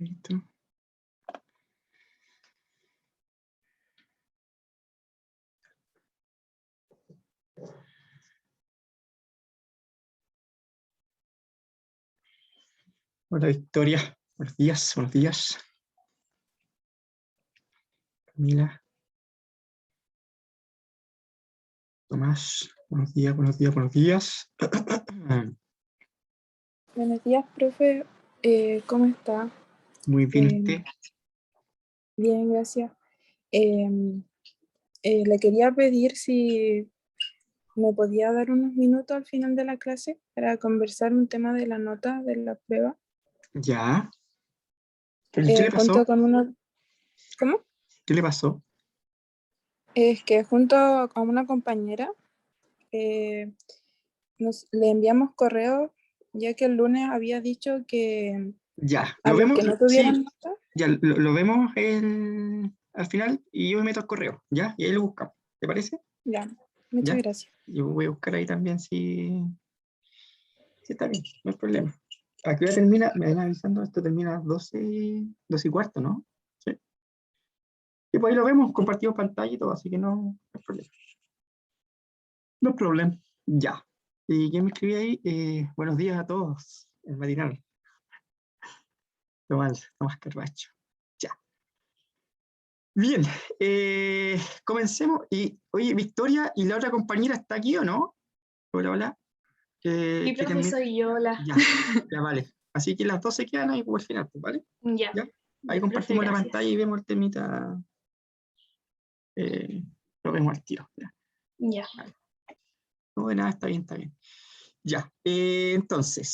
Listo. Hola Victoria, buenos días, buenos días. Camila. Tomás, buenos días, buenos días, buenos días. Buenos días, profe. ¿Cómo está? Muy bien, ¿usted? Bien, gracias. Le quería pedir si me podía dar unos minutos al final de la clase para conversar un tema de la nota de la prueba. Ya. ¿Qué le pasó? Junto con una... ¿Cómo? ¿Qué le pasó? Es que junto a una compañera le enviamos correo, ya que el lunes había dicho que Ya, a lo los vemos, que no sí, tuvieran nota, ya lo vemos al final y yo me meto al correo, ¿ya? Y ahí lo buscamos, ¿te parece? ya, muchas ¿Ya? gracias. Yo voy a buscar ahí también si está bien, no hay problema. ¿A qué hora termina? Me van avisando, esto termina a las 12 y cuarto, ¿no? Sí. Y pues ahí lo vemos, compartimos pantalla y todo, así que no hay problema. No problema. Ya. ¿Y quién me escribía ahí? Buenos días a todos, el matinal. Tomás Carbacho. Ya. Bien, comencemos. Y, oye, Victoria, ¿y la otra compañera está aquí o no? Hola, hola. Sí, profe, soy yo, hola. Ya, ya, vale. Así que las dos se quedan ahí por el final, ¿vale? Ya. ¿Ya? Ahí Ya, compartimos profe, la gracias. pantalla y vemos el temita. Lo vemos al tiro. Ya. Ya. Vale. No, de nada, está bien, está bien. Ya, entonces,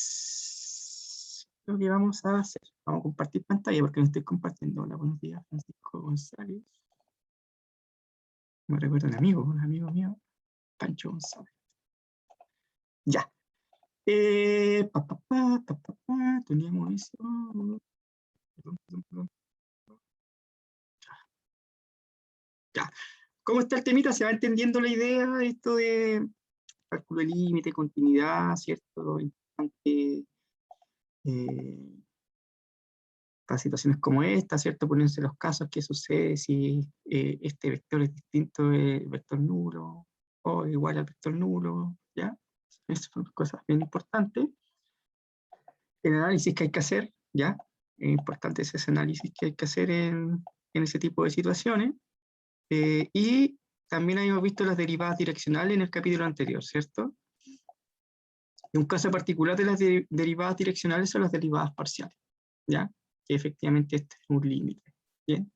lo que vamos a hacer, vamos a compartir pantalla porque no estoy compartiendo. Hola, buenos días, Francisco González. Me recuerda un amigo mío, Pancho González. Ya. Teníamos eso. Perdón. Ya. ¿Cómo está el temita? ¿Se va entendiendo la idea? Esto de cálculo de límite, continuidad, ¿cierto? Lo importante para situaciones como esta, ¿cierto? Ponerse los casos, qué sucede si este vector es distinto del vector nulo o igual al vector nulo, ¿ya? Esas son cosas bien importantes. El análisis que hay que hacer, ¿ya? Es importante ese análisis que hay que hacer en ese tipo de situaciones. Y también habíamos visto las derivadas direccionales en el capítulo anterior, ¿cierto? Y un caso particular de las derivadas direccionales son las derivadas parciales, ¿ya? Que efectivamente este es un límite, ¿bien?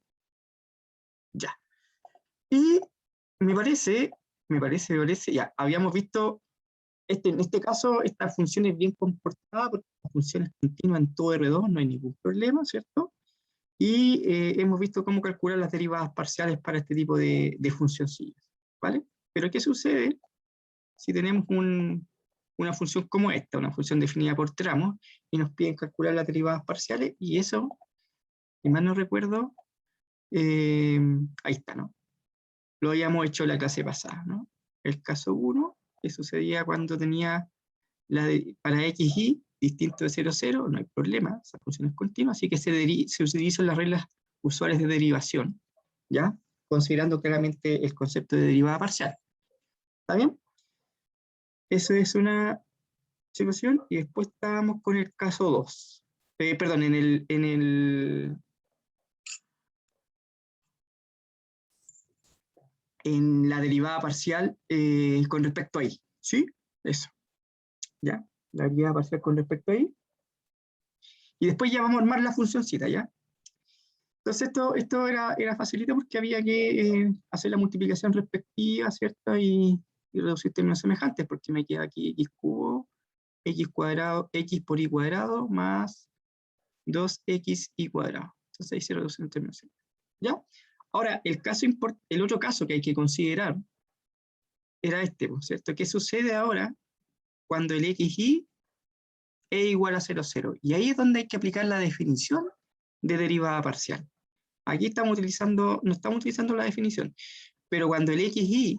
Ya. Y me parece, ya, habíamos visto, en este caso, esta función es bien comportada porque la función es continua en todo R2, no hay ningún problema, ¿cierto? Y hemos visto cómo calcular las derivadas parciales para este tipo de funcioncillas, ¿vale? Pero ¿qué sucede si tenemos una función como esta, una función definida por tramos, y nos piden calcular las derivadas parciales? Y eso, si mal no recuerdo, ahí está, ¿no? Lo habíamos hecho la clase pasada, ¿no? El caso 1, que sucedía cuando tenía para x, y distinto de 0, 0, no hay problema, esa función es continua, así que se utilizan las reglas usuales de derivación, ¿ya? Considerando claramente el concepto de derivada parcial. ¿Está bien? Eso es una situación, y después estábamos con el caso 2. Perdón, en la derivada parcial con respecto a y, ¿sí? Eso, ¿ya? La derivada parcial con respecto a y. Y después ya vamos a armar la funcióncita, ¿ya? Entonces esto era facilito porque había que hacer la multiplicación respectiva, ¿cierto? Y reducir términos semejantes, porque me queda aquí x cubo, x cuadrado, x por y cuadrado, más 2xy cuadrado. Entonces ahí se reducen en términos semejantes, ¿ya? Ahora, el otro caso que hay que considerar era este, ¿cierto? ¿Qué sucede ahora cuando el xy es igual a 0, 0? Y ahí es donde hay que aplicar la definición de derivada parcial. Aquí no estamos utilizando la definición, pero cuando el xy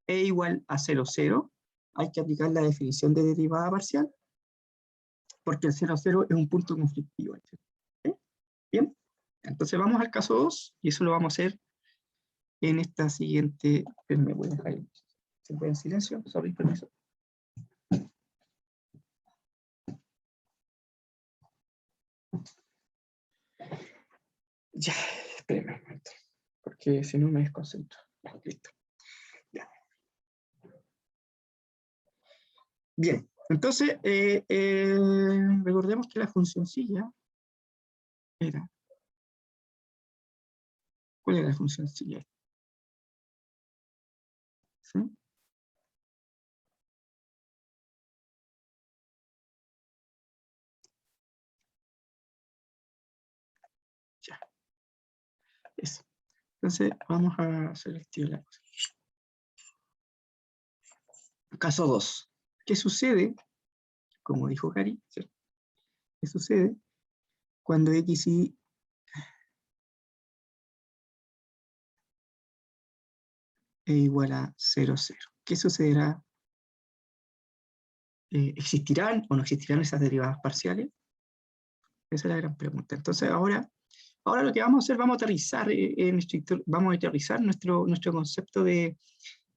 es igual a 0, 0, hay que aplicar la definición de derivada parcial, porque el 0, 0 es un punto conflictivo. ¿Sí? Entonces vamos al caso 2, y eso lo vamos a hacer en esta siguiente... Me voy a dejar el... ¿Se puede en silencio? Sorry, permiso. Ya, espérenme un momento, porque si no me desconcentro. Ya, listo. Ya. Bien, entonces recordemos que la funcioncilla era... ¿Cuál era la funcioncilla? ¿Sí? Ya. Eso. Entonces vamos a hacer el estilo de la cosa. Caso 2. ¿Qué sucede? Como dijo Cari, ¿cierto? ¿Qué sucede cuando x y es igual a 0, 0? ¿Qué sucederá? ¿Existirán o no existirán esas derivadas parciales? Esa es la gran pregunta. Entonces ahora lo que vamos a hacer, vamos a aterrizar nuestro concepto de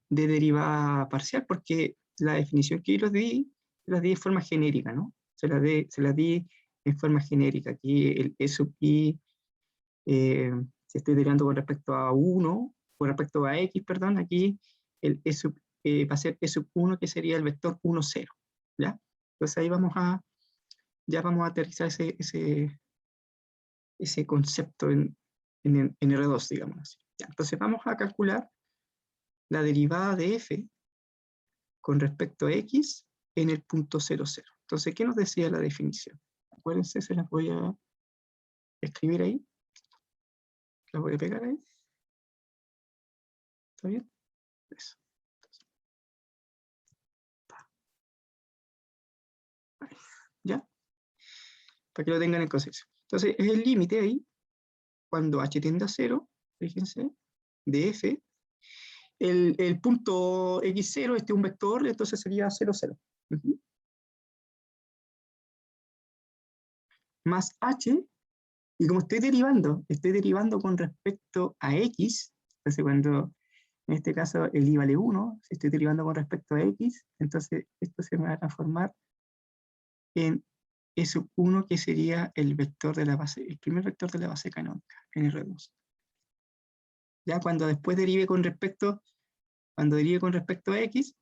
derivada parcial, porque la definición que yo les di de forma genérica, ¿no? Se las di en forma genérica. Aquí el E sub I, si estoy derivando con respecto a 1, con respecto a X, perdón, aquí el E sub, va a ser E sub 1, que sería el vector 1, 0, ¿ya? Entonces ahí ya vamos a aterrizar ese concepto en R2, digamos así. Ya, entonces vamos a calcular la derivada de f con respecto a x en el punto 0, 0. Entonces, ¿qué nos decía la definición? Acuérdense, se las voy a escribir ahí. Las voy a pegar ahí. ¿Está bien? Eso. Ahí. ¿Ya? Para que lo tengan en consideración. Entonces, es el límite ahí, cuando h tiende a 0, fíjense, de f. El punto x0, este es un vector, entonces sería 0, 0. Más h, y como estoy derivando con respecto a x, entonces cuando en este caso el i vale 1, si estoy derivando con respecto a x, entonces esto se me va a transformar en E sub 1, que sería el vector de la base, el primer vector de la base canónica, en R2. Ya cuando después derive con respecto a x,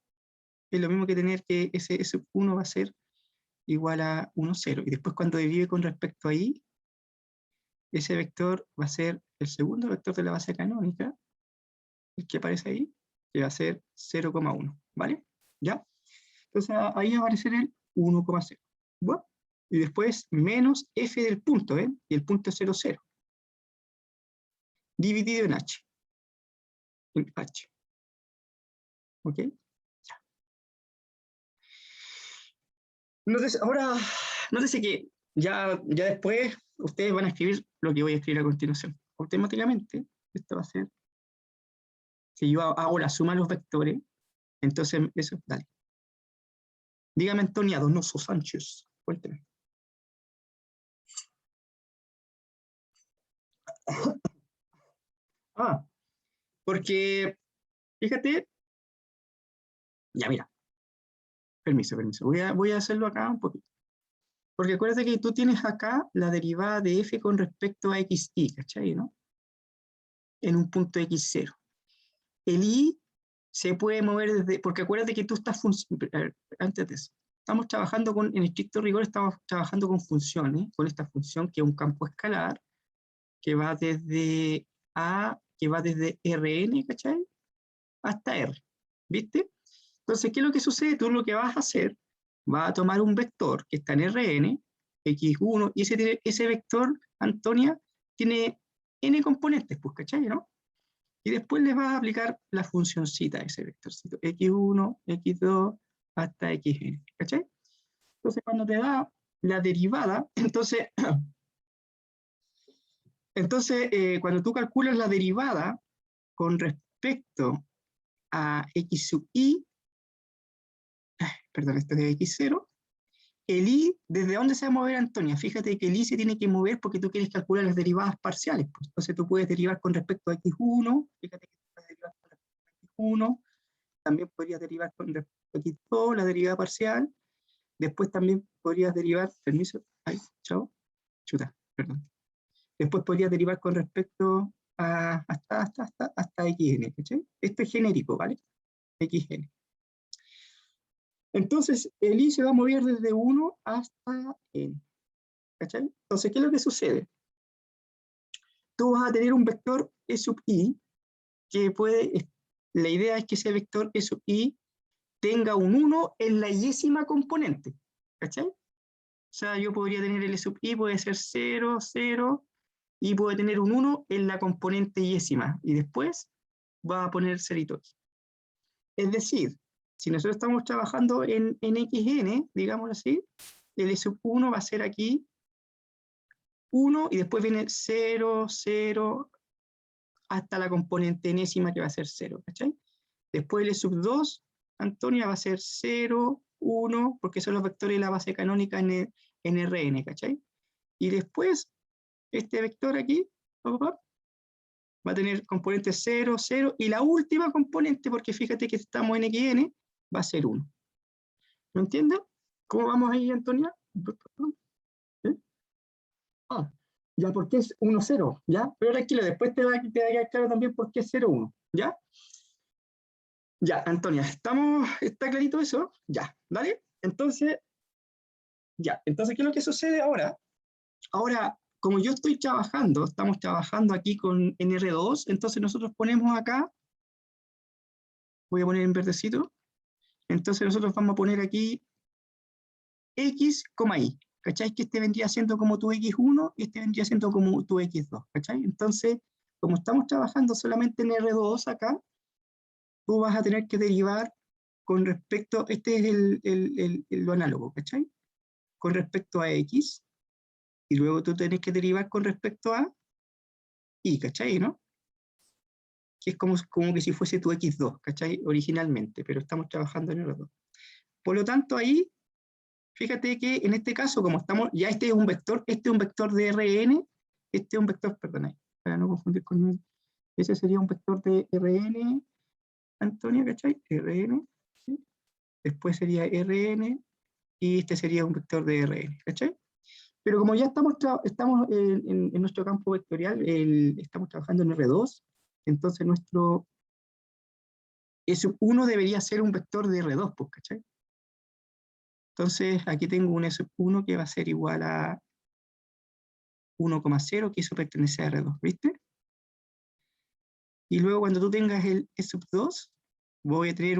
es lo mismo que tener que ese E sub 1 va a ser igual a 1, 0. Y después cuando derive con respecto a y, ese vector va a ser el segundo vector de la base canónica, el que aparece ahí, que va a ser 0,1, ¿vale? ¿Ya? Entonces ahí va a aparecer el 1,0. Bueno, y después menos f del punto, ¿eh? Y el punto es 0, 0. Dividido en h. En h. ¿Ok? Ya. Ahora, nótese que ya después ustedes van a escribir lo que voy a escribir a continuación. Automáticamente, esto va a ser, si yo hago la suma de los vectores, entonces eso, dale. Dígame Antonia Donoso Sánchez, cuénteme. Porque, fíjate, ya mira, permiso, voy a hacerlo acá un poquito. Porque acuérdate que tú tienes acá la derivada de f con respecto a xy, ¿cachai? ¿No? En un punto x0. El y se puede mover desde, porque acuérdate que tú estás, antes de eso, estamos trabajando en estricto rigor, estamos trabajando con funciones, con esta función que es un campo escalar, que va desde Rn, ¿cachai? Hasta R, ¿viste? Entonces, ¿qué es lo que sucede? Tú lo que vas a hacer, vas a tomar un vector que está en Rn, x1, y ese vector, Antonia, tiene n componentes, pues, ¿cachai? ¿No? Y después le vas a aplicar la funcioncita a ese vectorcito, x1, x2, hasta xn, ¿cachai? Entonces, cuando te da la derivada, cuando tú calculas la derivada con respecto a x sub i, perdón, esto es de x0, el I, ¿desde dónde se va a mover, Antonia? Fíjate que el I se tiene que mover porque tú quieres calcular las derivadas parciales. Pues. Entonces tú puedes derivar con respecto a x1, fíjate que tú puedes derivar con respecto a x1, también podrías derivar con respecto a x2, la derivada parcial. Después también podrías derivar, permiso, ay, chao, chuta, perdón. Después podrías derivar con respecto a hasta xn, ¿cachai? Esto es genérico, ¿vale? Xn. Entonces, el I se va a mover desde 1 hasta n. ¿Cachai? Entonces, ¿qué es lo que sucede? Tú vas a tener un vector E sub I, que puede, la idea es que ese vector E sub I tenga un 1 en la yésima componente. ¿Cachai? O sea, yo podría tener el E sub I, puede ser 0, 0, y puede tener un 1 en la componente yésima, y después va a poner ceritos. Es decir, si nosotros estamos trabajando en xn, digámoslo así, el E sub 1 va a ser aquí 1 y después viene 0, 0, hasta la componente enésima que va a ser 0, ¿cachai? Después el E sub 2, Antonia, va a ser 0, 1, porque son los vectores de la base canónica en Rn, ¿cachai? Y después, este vector aquí, va a tener componente 0, 0, y la última componente, porque fíjate que estamos en xn, va a ser 1. ¿Me entiendes? ¿Cómo vamos ahí, Antonia? ¿Eh? Ah, ya porque es 1, 0, ¿ya? Pero tranquilo, después te va a quedar claro también por qué es 0, 1, ¿ya? Ya, Antonia, ¿está clarito eso? Ya, ¿vale? Entonces, ya, entonces, ¿qué es lo que sucede ahora? Ahora, como yo estoy trabajando, estamos trabajando aquí con NR2, entonces nosotros ponemos acá, voy a poner en verdecito, entonces nosotros vamos a poner aquí X, Y, ¿cachai? Que este vendría siendo como tu X1 y este vendría siendo como tu X2, ¿cachai? Entonces, como estamos trabajando solamente en R2 acá, tú vas a tener que derivar con respecto, este es lo análogo, ¿cachai? Con respecto a X, y luego tú tenés que derivar con respecto a Y, ¿cachai? ¿No? Que es como que si fuese tu X2, ¿cachai? Originalmente, pero estamos trabajando en R2. Por lo tanto, ahí, fíjate que en este caso, como estamos, ya este es un vector de Rn, este es un vector, perdón, para no confundir con ese sería un vector de Rn, Antonio, ¿cachai? Rn, ¿sí? Después sería Rn, y este sería un vector de Rn, ¿cachai? Pero como ya estamos en nuestro campo vectorial, estamos trabajando en R2, entonces nuestro S1 debería ser un vector de R2, pues, ¿cachai? Entonces aquí tengo un S1 que va a ser igual a 1,0, que eso pertenece a R2, ¿viste? Y luego cuando tú tengas el S2, voy a tener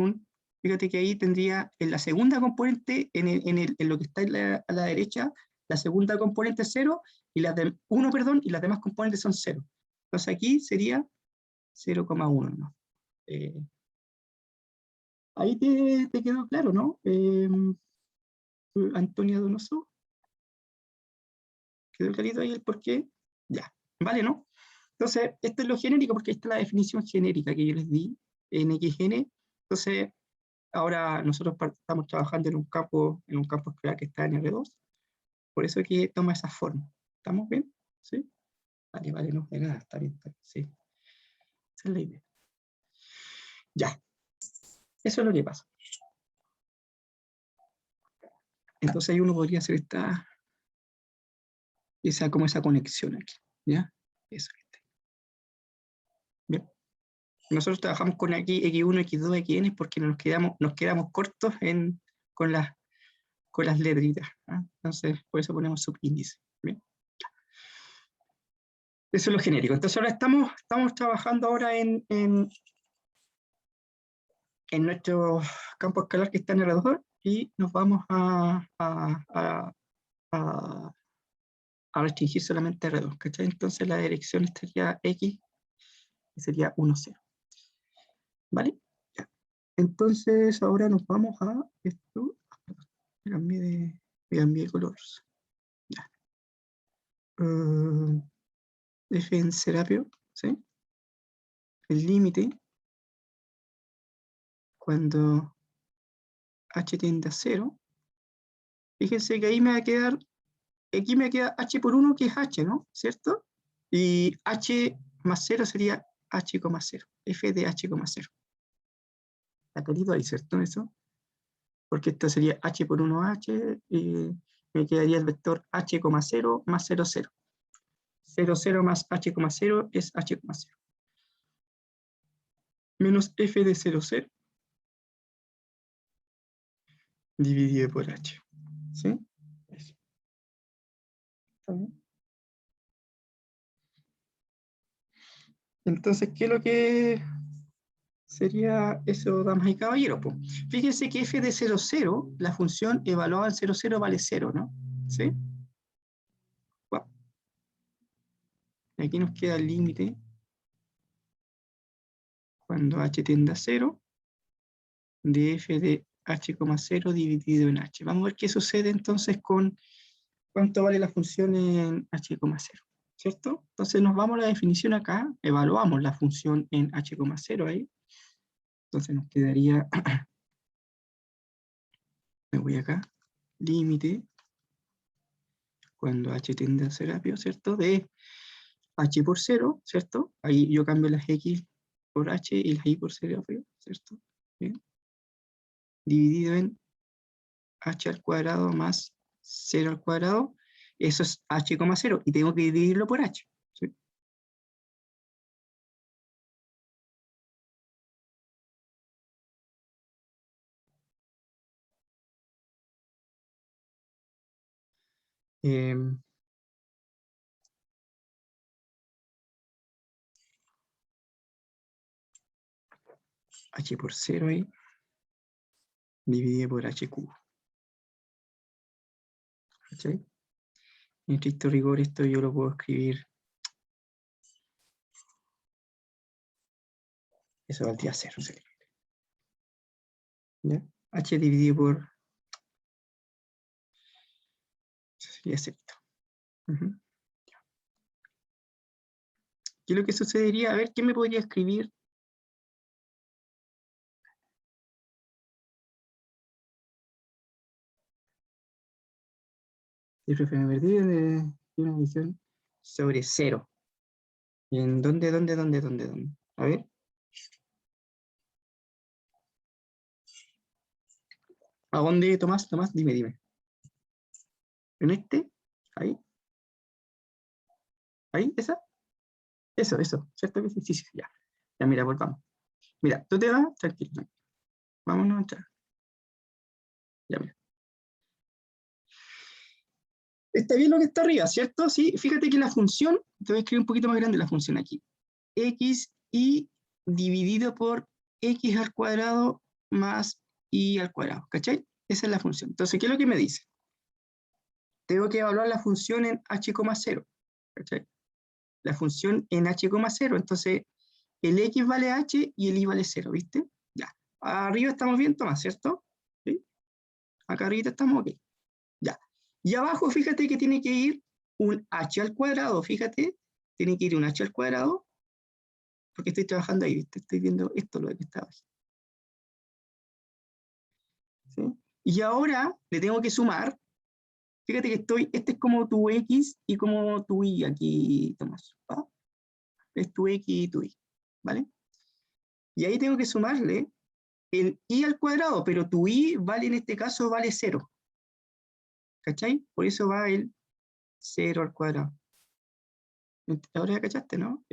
fíjate que ahí tendría en la segunda componente, en lo que está a la derecha, la segunda componente es 0, y las de 1, perdón, y las demás componentes son 0. Entonces aquí sería 0,1, ¿no? Ahí te quedó claro, ¿no? Antonio Donoso. ¿Quedó clarito ahí el por qué? Ya, vale, ¿no? Entonces, esto es lo genérico porque esta es la definición genérica que yo les di en XN. Entonces, ahora nosotros estamos trabajando en un campo escolar que está en R2. Por eso que toma esa forma. ¿Estamos bien? ¿Sí? Vale, vale, no, de nada, está bien, sí. Esa es la idea. Ya. Eso es lo que pasa. Entonces ahí uno podría hacer como esa conexión aquí. ¿Ya? Eso. Bien. Nosotros trabajamos con aquí X1, X2, Xn porque nos quedamos cortos con las letritas. ¿Ah? Entonces, por eso ponemos subíndice. ¿Bien? Eso es lo genérico. Entonces ahora estamos trabajando ahora en nuestro campo escalar que está en el redor y nos vamos a restringir solamente a R2, ¿cachai? Entonces la dirección estaría X, que sería 1, 0. ¿Vale? Ya. Entonces ahora nos vamos a esto. Me cambié de color. Ya. F en Serapio, ¿sí? El límite cuando h tiende a 0 Fíjense que ahí me va a quedar, aquí me queda h por 1, que es h, ¿no? ¿Cierto? Y h más 0 sería h, 0, f de h, 0. Está querido ahí, ¿cierto? Eso. Porque esto sería h por 1h, y me quedaría el vector h, 0 más 0, 0. 0, 0 más h, 0 es h, 0. Menos f de 0, 0. Dividido por h. ¿Sí? Eso. ¿Está bien? Entonces, ¿qué es lo que sería eso, damas y caballeros? Pues, fíjense que f de 0, 0, la función evaluada en 0, 0 vale 0, ¿no? ¿Sí? Wow. Aquí nos queda el límite cuando h tiende a 0 de f de h, 0 dividido en h. Vamos a ver qué sucede entonces con cuánto vale la función en h, 0. ¿Cierto? Entonces nos vamos a la definición acá, evaluamos la función en h, 0 ahí. Entonces nos quedaría, me voy acá, límite, cuando h tiende a 0, ¿cierto? De h por 0, ¿cierto? Ahí yo cambio las x por h y las y por 0, ¿cierto? Bien. Dividido en h al cuadrado más 0 al cuadrado, eso es h, 0, y tengo que dividirlo por h. ¿Sí? H por 0 ahí, dividido por h cubo. ¿Cachai? En estricto rigor esto yo lo puedo escribir, eso valdría 0. ¿Ya? H dividido por, eso sería 0. ¿Qué es lo que sucedería? A ver, ¿qué me podría escribir? Si me perdí de una visión sobre 0. ¿Y en dónde? A ver. ¿A dónde, Tomás? Tomás, dime. ¿En este? ¿Ahí? ¿Ahí? ¿Esa? Eso. ¿Cierto que sí? Sí, ya. Ya, mira, volvamos. Mira, tú te vas, tranquilo. Vámonos a entrar. Ya, mira. Está bien lo que está arriba, ¿cierto? Sí, fíjate que la función, te voy a escribir un poquito más grande la función aquí. X y dividido por x al cuadrado más y al cuadrado, ¿cachai? Esa es la función. Entonces, ¿qué es lo que me dice? Tengo que evaluar la función en h, 0, ¿cachai? La función en h, 0, entonces el x vale h y el y vale 0, ¿viste? Ya. Arriba estamos bien, Tomás, ¿cierto? ¿Sí? Acá arriba estamos ok. Ya. Y abajo, fíjate que tiene que ir un h al cuadrado, fíjate, tiene que ir un h al cuadrado, porque estoy trabajando ahí, ¿viste? Estoy viendo esto, lo que está abajo. ¿Sí? Y ahora le tengo que sumar, fíjate que este es como tu x y como tu y aquí, Tomás. ¿Va? Es tu x y tu y, ¿vale? Y ahí tengo que sumarle el y al cuadrado, pero tu y vale en este caso vale 0. ¿Cachai? Por eso va el 0 al cuadrado. Ahora ya cachaste, ¿no?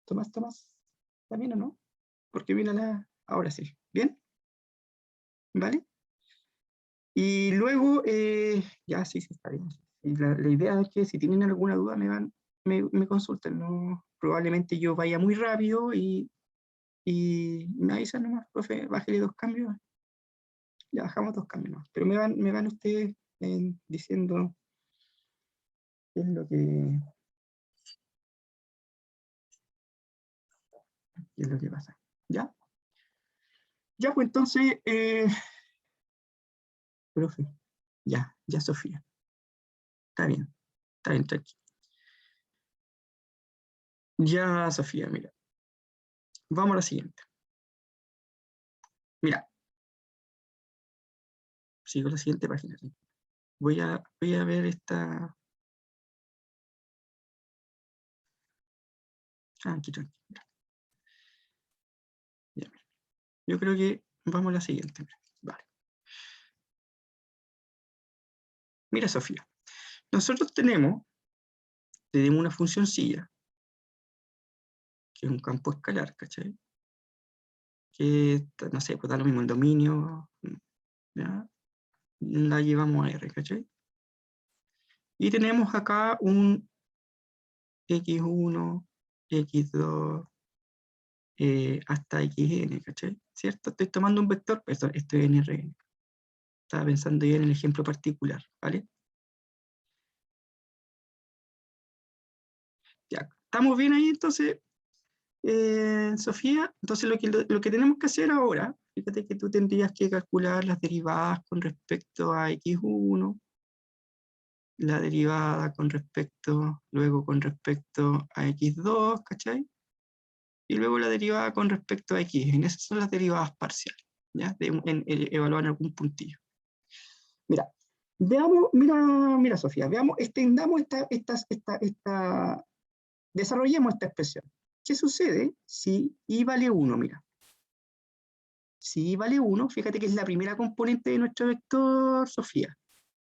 Tomás, ¿está bien o no? Porque mira ahora sí. ¿Bien? ¿Vale? Y luego, ya sí, está bien. Y la idea es que si tienen alguna duda me consulten, ¿no? Probablemente yo vaya muy rápido y me avisan nomás, profe, bájale 2 cambios. Le bajamos 2 cambios nomás. Pero me van ustedes diciendo qué es lo que pasa. ¿Ya? Ya, pues entonces, profe, ya Sofía. Está bien, tranquilo. Ya, Sofía, mira. Vamos a la siguiente. Mira, sigo la siguiente página. Voy a ver esta... Aquí, tranquilo. Ya. Yo creo que vamos a la siguiente. Vale. Mira, Sofía. Nosotros tenemos una funcioncilla, que es un campo escalar, ¿cachai? Que, no sé, pues da lo mismo el dominio, ¿ya? La llevamos a R, ¿cachai? Y tenemos acá un x1, x2, hasta xn, ¿cachai? ¿Cierto? Estoy tomando un vector, esto es nRn. Estaba pensando ya en el ejemplo particular, ¿vale? Ya, ¿estamos bien ahí entonces, Sofía? Entonces lo que tenemos que hacer ahora, fíjate que tú tendrías que calcular las derivadas con respecto a x1, la derivada luego con respecto a x2, ¿cachai? Y luego la derivada con respecto a x. En esas son las derivadas parciales, ¿ya? Evaluar algún puntillo. Mira, veamos, mira Sofía, veamos, extendamos desarrollemos esta expresión. ¿Qué sucede si y vale 1? Mira. Si y vale 1, fíjate que es la primera componente de nuestro vector, Sofía.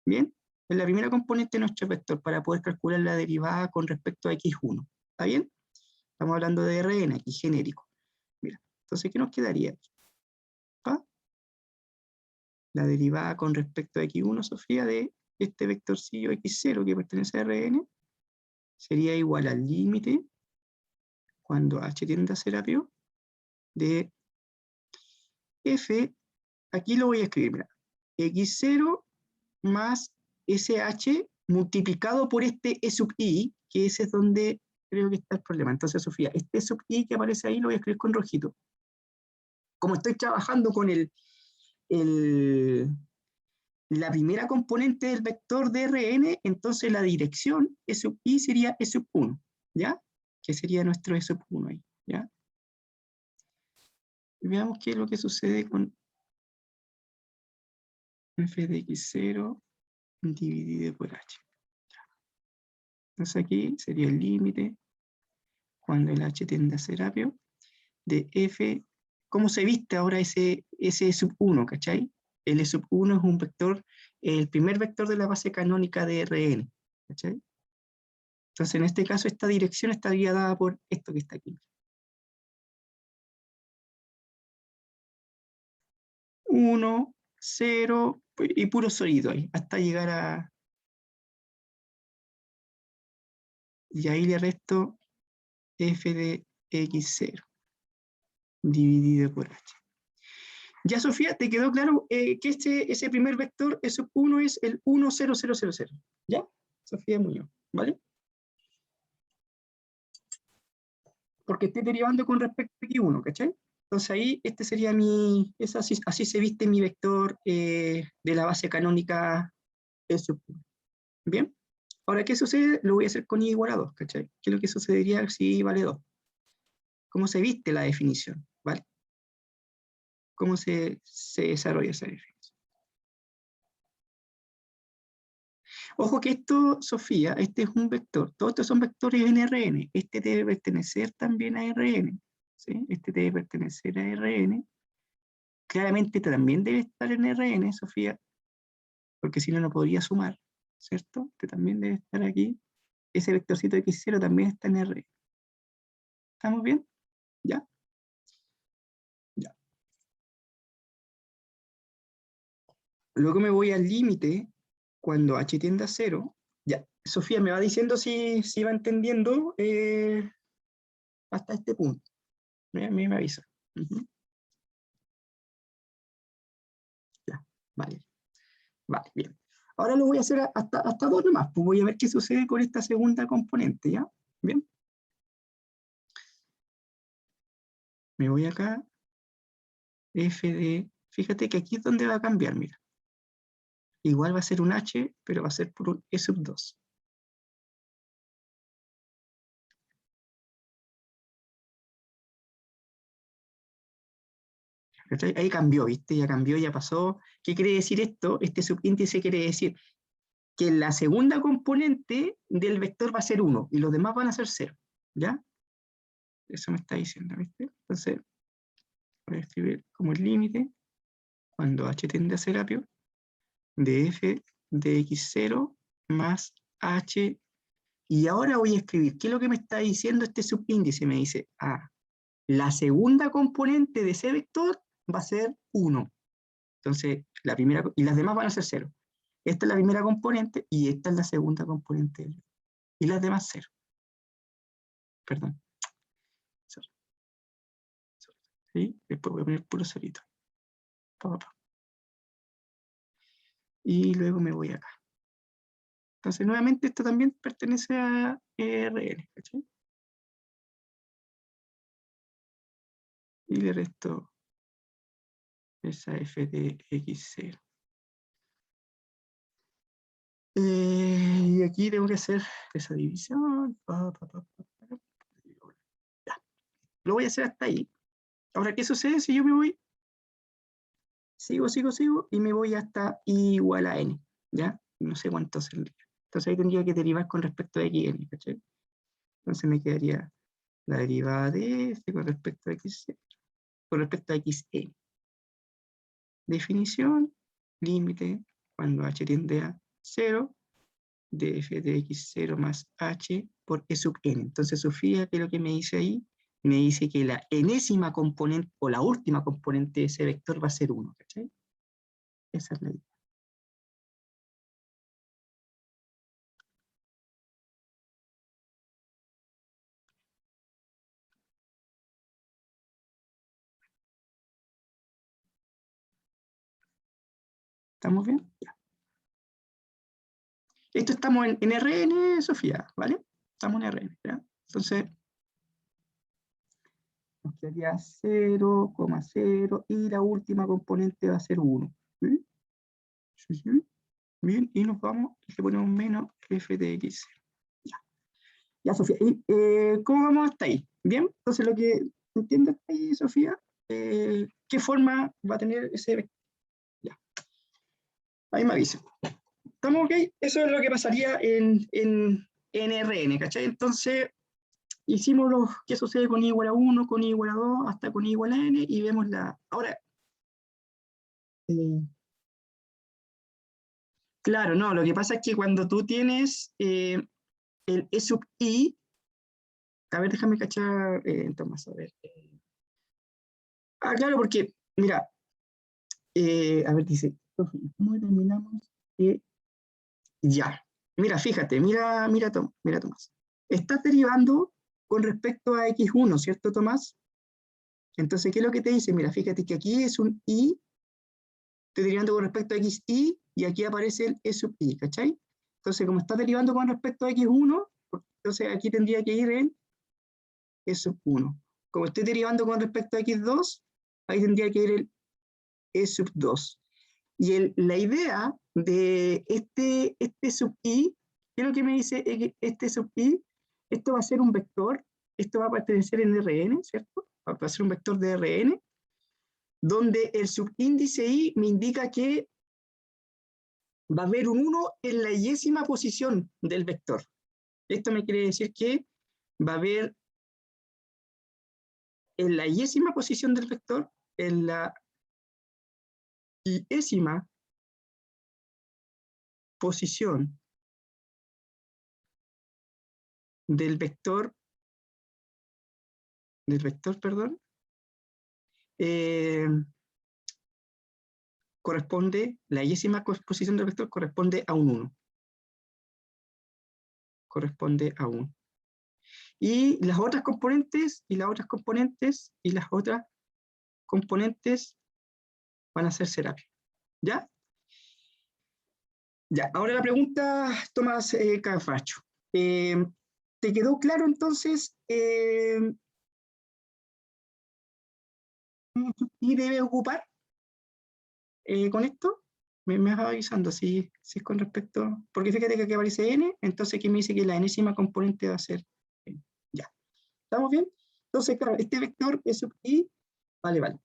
¿Bien? Es la primera componente de nuestro vector para poder calcular la derivada con respecto a x1. ¿Está bien? Estamos hablando de Rn, aquí genérico. Mira, entonces, ¿qué nos quedaría? ¿Ah? La derivada con respecto a x1, Sofía, de este vectorcillo x0 que pertenece a Rn sería igual al límite cuando h tiende a ser apio de f, aquí lo voy a escribir, mira, x0 más sh multiplicado por este e sub i, que ese es donde creo que está el problema. Entonces, Sofía, este e sub i que aparece ahí lo voy a escribir con rojito. Como estoy trabajando con la primera componente del vector de Rn, entonces la dirección e sub i sería e sub 1, ¿ya? Que sería nuestro e sub 1 ahí, ¿ya? Y veamos qué es lo que sucede con f de x0 dividido por h. Entonces aquí sería el límite cuando el h tiende a ser apio de f, ¿cómo se viste ahora ese e sub 1, ¿cachai? El e sub 1 es un vector, el primer vector de la base canónica de Rn, ¿cachai? Entonces en este caso esta dirección estaría dada por esto que está aquí. 1, 0 y puro sólido ahí, hasta llegar a... Y ahí le resto f de x0 dividido por h. Ya, Sofía, ¿te quedó claro que ese primer vector, ese 1 es el 1, 0, 0, 0, 0? ¿Ya? Sofía Muñoz, ¿vale? Porque estoy derivando con respecto a x1, ¿cachai? Entonces ahí, este sería así se viste mi vector de la base canónica S1. ¿Bien? Ahora, ¿qué sucede? Lo voy a hacer con i igual a 2, ¿cachai? ¿Qué es lo que sucedería si i vale 2? ¿Cómo se viste la definición? ¿Vale? ¿Cómo se desarrolla esa definición? Ojo que esto, Sofía, este es un vector. Todos estos son vectores en Rn. Este debe pertenecer también a Rn. ¿Sí? Este debe pertenecer a Rn. Claramente también debe estar en Rn, Sofía, porque si no, no podría sumar, ¿cierto? Este también debe estar aquí. Ese vectorcito x0 también está en Rn. ¿Estamos bien? ¿Ya? Ya. Luego me voy al límite cuando h tiende a 0. Ya, Sofía me va diciendo si va entendiendo hasta este punto. A mí me avisa. Ya, vale. Vale, bien. Ahora lo voy a hacer hasta 2 nomás, pues voy a ver qué sucede con esta segunda componente, ¿ya? Bien. Me voy acá, f de... Fíjate que aquí es donde va a cambiar, mira. Igual va a ser un h, pero va a ser por un e sub 2. ¿Cachai? Ahí cambió, ¿viste? Ya cambió, ya pasó. ¿Qué quiere decir esto? Este subíndice quiere decir que la segunda componente del vector va a ser 1 y los demás van a ser 0, ¿ya? Eso me está diciendo, ¿viste? Entonces, voy a escribir como el límite, cuando h tiende a ser apio, de f de x0 más h, y ahora voy a escribir, ¿qué es lo que me está diciendo este subíndice? Me dice, la segunda componente de ese vector va a ser 1. Entonces, la primera, y las demás van a ser 0. Esta es la primera componente y esta es la segunda componente. Y las demás 0. Perdón. ¿Sí? Después voy a poner puro cerito. Y luego me voy acá. Entonces, nuevamente, esto también pertenece a RN. ¿Cachai? Y le resto esa f de x0. Y aquí tengo que hacer esa división. Ya. Lo voy a hacer hasta ahí. Ahora, ¿qué sucede si yo me voy? Sigo, y me voy hasta i igual a n. ¿Ya? No sé cuánto saldría. Entonces ahí tendría que derivar con respecto a xn. ¿Cachai? Entonces me quedaría la derivada de f con respecto a x, con respecto a xn. Definición, límite, cuando h tiende a 0, de f de x0 más h por e sub n. Entonces, Sofía, ¿qué es lo que me dice ahí? Me dice que la enésima componente, o la última componente de ese vector va a ser 1, ¿cachai? Esa es la idea. ¿Estamos bien? Ya. Esto estamos en Rn, Sofía, ¿vale? Estamos en Rn, ¿ya? Entonces, nos quedaría 0,0 y la última componente va a ser 1. ¿Sí? Sí, sí. Bien, y nos vamos, y le ponemos menos f de x. Ya, ya Sofía. ¿Y cómo vamos hasta ahí? Bien, entonces lo que entiendes ahí, Sofía, ¿qué forma va a tener ese vector? Ya, ahí me avisa. ¿Estamos ok? Eso es lo que pasaría en Rn, ¿cachai? Entonces, hicimos qué sucede con i igual a 1, con i igual a 2, hasta con i igual a n, y vemos la... Ahora, claro, no, lo que pasa es que cuando tú tienes el e sub i, a ver, déjame cachar, Tomás, a ver. Claro, porque, mira, a ver, dice, ¿cómo determinamos que ya? Mira, fíjate, mira, Tomás. Estás derivando con respecto a x1, ¿cierto, Tomás? Entonces, ¿qué es lo que te dice? Mira, fíjate que aquí es un i, estoy derivando con respecto a xi, y aquí aparece el e sub i, ¿cachai? Entonces, como estás derivando con respecto a x1, entonces aquí tendría que ir en e sub 1. Como estoy derivando con respecto a x2, ahí tendría que ir el e sub 2. Y la idea de este sub i, ¿qué es lo que me dice este sub i? Esto va a ser un vector, esto va a pertenecer en Rn, ¿cierto? Va a ser un vector de Rn, donde el subíndice i me indica que va a haber un 1 en la y-ésima posición del vector. Esto me quiere decir que va a haber en la y-ésima posición del vector, en la y-ésima posición del vector, perdón, corresponde, la y-ésima posición del vector corresponde a un 1. Corresponde a 1. Y las otras componentes, y las otras componentes, y las otras componentes van a ser Serapio. ¿Ya? Ya, ahora la pregunta, Tomás Cafacho. ¿Te quedó claro entonces y debe ocupar con esto? Me vas avisando si es con respecto, porque fíjate que aquí aparece n, entonces aquí me dice que la enésima componente va a ser ya. ¿Estamos bien? Entonces, claro, este vector es sub i, vale.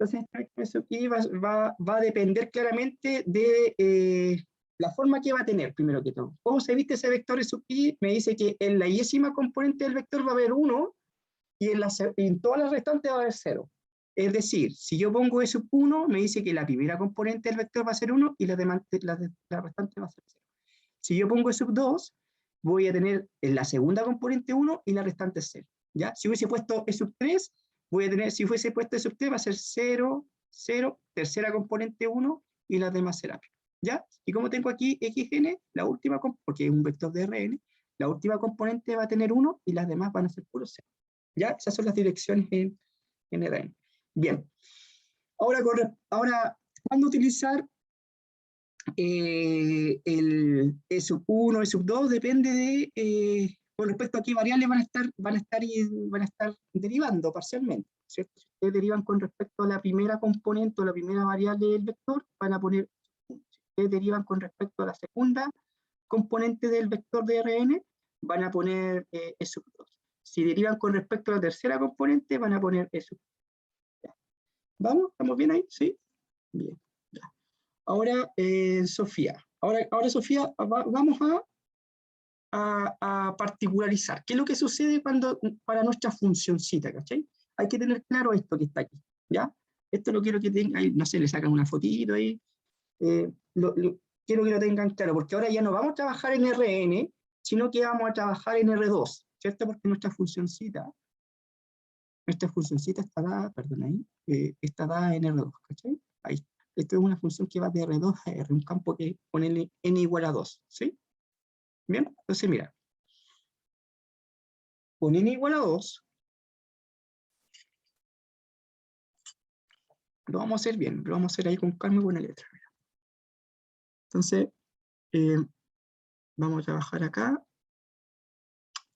Entonces, este vector sub i va a depender claramente de la forma que va a tener, primero que todo. ¿Cómo se viste ese vector sub i? Me dice que en la i-ésima componente del vector va a haber 1 y en todas las restantes va a haber 0. Es decir, si yo pongo e sub 1, me dice que la primera componente del vector va a ser 1 y la restante va a ser 0. Si yo pongo e sub 2, voy a tener en la segunda componente 1 y la restante 0. ¿Ya? Si hubiese puesto e sub 3, voy a tener, si fuese puesto e sub 3, va a ser 0, 0, tercera componente 1 y las demás serán. ¿Ya? Y como tengo aquí xn, la última, porque es un vector de Rn, la última componente va a tener 1 y las demás van a ser puro 0. ¿Ya? Esas son las direcciones en Rn. Bien. Ahora, ¿cuándo utilizar el e sub 1, e sub 2? Depende de, con respecto a qué variables van a estar derivando parcialmente, ¿cierto? Si ustedes derivan con respecto a la primera componente o la primera variable del vector, van a poner 1. Si ustedes derivan con respecto a la segunda componente del vector de Rn, van a poner e sub 2. Si derivan con respecto a la tercera componente, van a poner e sub 2. ¿Vamos? ¿Estamos bien ahí? ¿Sí? Bien. Ya. Ahora, Sofía. Ahora Sofía, vamos a particularizar. ¿Qué es lo que sucede para nuestra funcioncita? ¿Cachai? Hay que tener claro esto que está aquí. ¿Ya? Esto lo quiero que tengan, no sé, le sacan una fotito ahí. Quiero que lo tengan claro, porque ahora ya no vamos a trabajar en Rn, sino que vamos a trabajar en R2, ¿cierto? Porque nuestra funcioncita está dada, perdón, ahí, está dada en R2, ¿cachai? Ahí. Esto es una función que va de R2 a R, un campo que pone n igual a 2, ¿sí? Bien, entonces mira, con n igual a 2, lo vamos a hacer bien, lo vamos a hacer ahí con calma y buena letra. Mira. Entonces, vamos a trabajar acá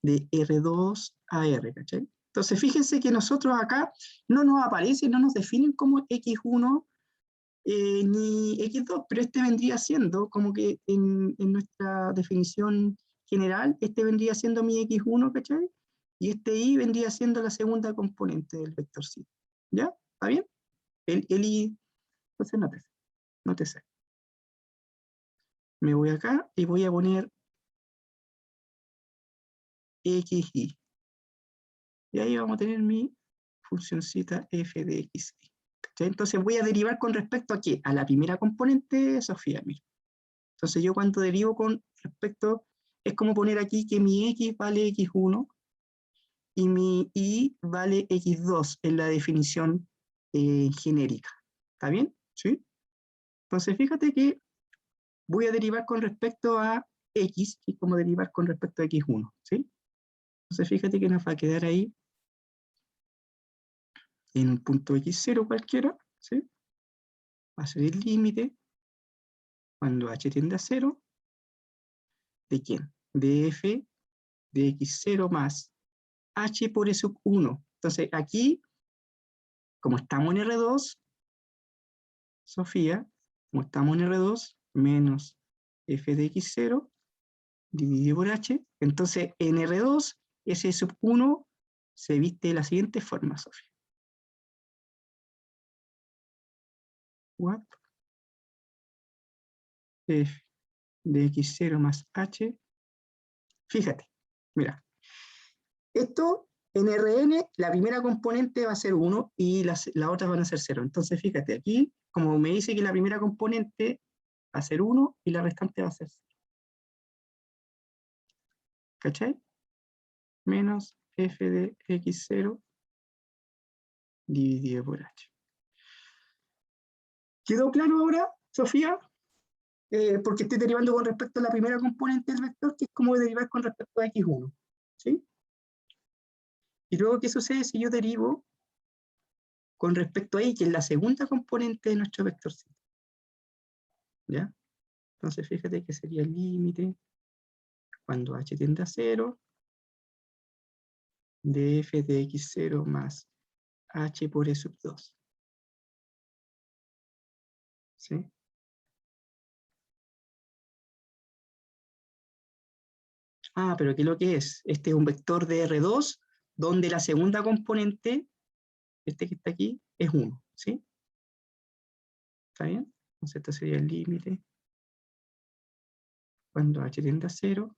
de R2 a R, ¿cachai? Entonces, fíjense que nosotros acá no nos aparece, no nos definen como X1 ni X2, pero este vendría siendo como que en nuestra definición general, este vendría siendo mi X1, ¿cachai? Y este Y vendría siendo la segunda componente del vectorcito. ¿Ya? ¿Está bien? El Y, entonces nótese. Me voy acá y voy a poner XY. Y ahí vamos a tener mi funcioncita f de x. Entonces voy a derivar con respecto a ¿qué? A la primera componente, Sofía. Mira. Entonces yo cuando derivo con respecto, es como poner aquí que mi x vale x1 y mi y vale x2 en la definición genérica. ¿Está bien? ¿Sí? Entonces fíjate que voy a derivar con respecto a x, que es como derivar con respecto a x1. ¿Sí? Entonces fíjate que nos va a quedar ahí en un punto x0 cualquiera, ¿sí? Va a ser el límite cuando h tiende a 0, ¿de quién? De f de x0 más h por e sub 1. Entonces aquí, como estamos en R2, Sofía, como estamos en R2, menos f de x0 dividido por h, entonces en R2, ese sub 1 se viste de la siguiente forma, Sofía. What? F de x0 más h. Fíjate, mira. Esto en Rn, la primera componente va a ser 1 y las otras van a ser 0. Entonces, fíjate, aquí, como me dice que la primera componente va a ser 1 y la restante va a ser 0. ¿Cachai? Menos f de x0 dividido por h. ¿Quedó claro ahora, Sofía? Porque estoy derivando con respecto a la primera componente del vector, que es como derivar con respecto a x1. ¿Sí? Y luego, ¿qué sucede si yo derivo con respecto a y, que es la segunda componente de nuestro vectorcito? ¿Ya? Entonces, fíjate que sería el límite cuando h tiende a 0 de f de x0 más h por e sub 2. ¿Sí? Ah, pero ¿qué es lo que es? Este es un vector de R2, donde la segunda componente, este que está aquí, es 1. ¿Sí? ¿Está bien? Entonces esto sería el límite cuando h tiende a 0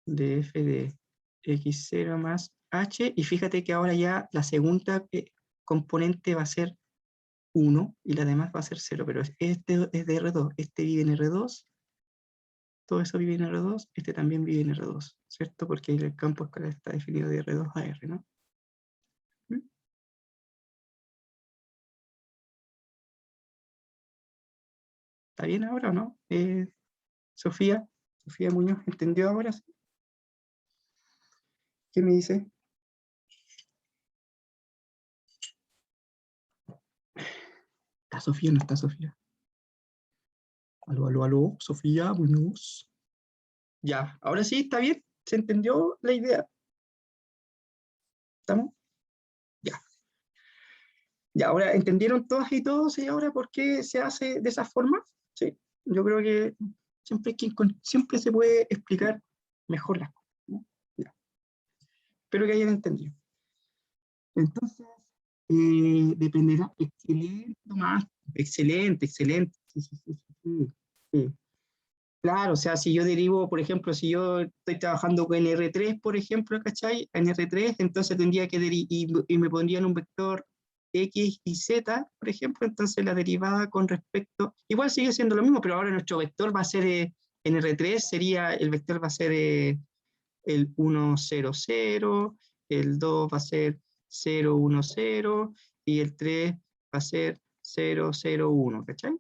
de f de x0 más h, y fíjate que ahora ya la segunda componente va a ser 1 y la demás va a ser 0, pero este es de R2, este vive en R2, todo eso vive en R2, este también vive en R2, ¿cierto? Porque el campo escalar está definido de R2 a R, ¿no? ¿Mm? ¿Está bien ahora o no? Sofía Muñoz, ¿entendió ahora? ¿Qué me dice? ¿Está Sofía o no está Sofía? Aló, Sofía Muñoz. Ya, ahora sí, ¿está bien? ¿Se entendió la idea? ¿Estamos? Ya. Ya, ahora, ¿entendieron todas y todos y ahora por qué se hace de esa forma? Sí, yo creo que siempre se puede explicar mejor las cosas, ¿no? Ya. Espero que hayan entendido. Entonces, dependerá, excelente, Tomás, excelente, excelente. Sí, sí, sí, sí, sí. Claro, o sea, si yo derivo, por ejemplo, si yo estoy trabajando con R3, por ejemplo, ¿cachai? En R3, entonces tendría que y me pondrían un vector X y Z, por ejemplo, entonces la derivada con respecto, igual sigue siendo lo mismo, pero ahora nuestro vector va a ser, en R3 sería, el vector va a ser el 1, 0, 0, el 2 va a ser 0, 1, 0, y el 3 va a ser 0, 0, 1, ¿cachai?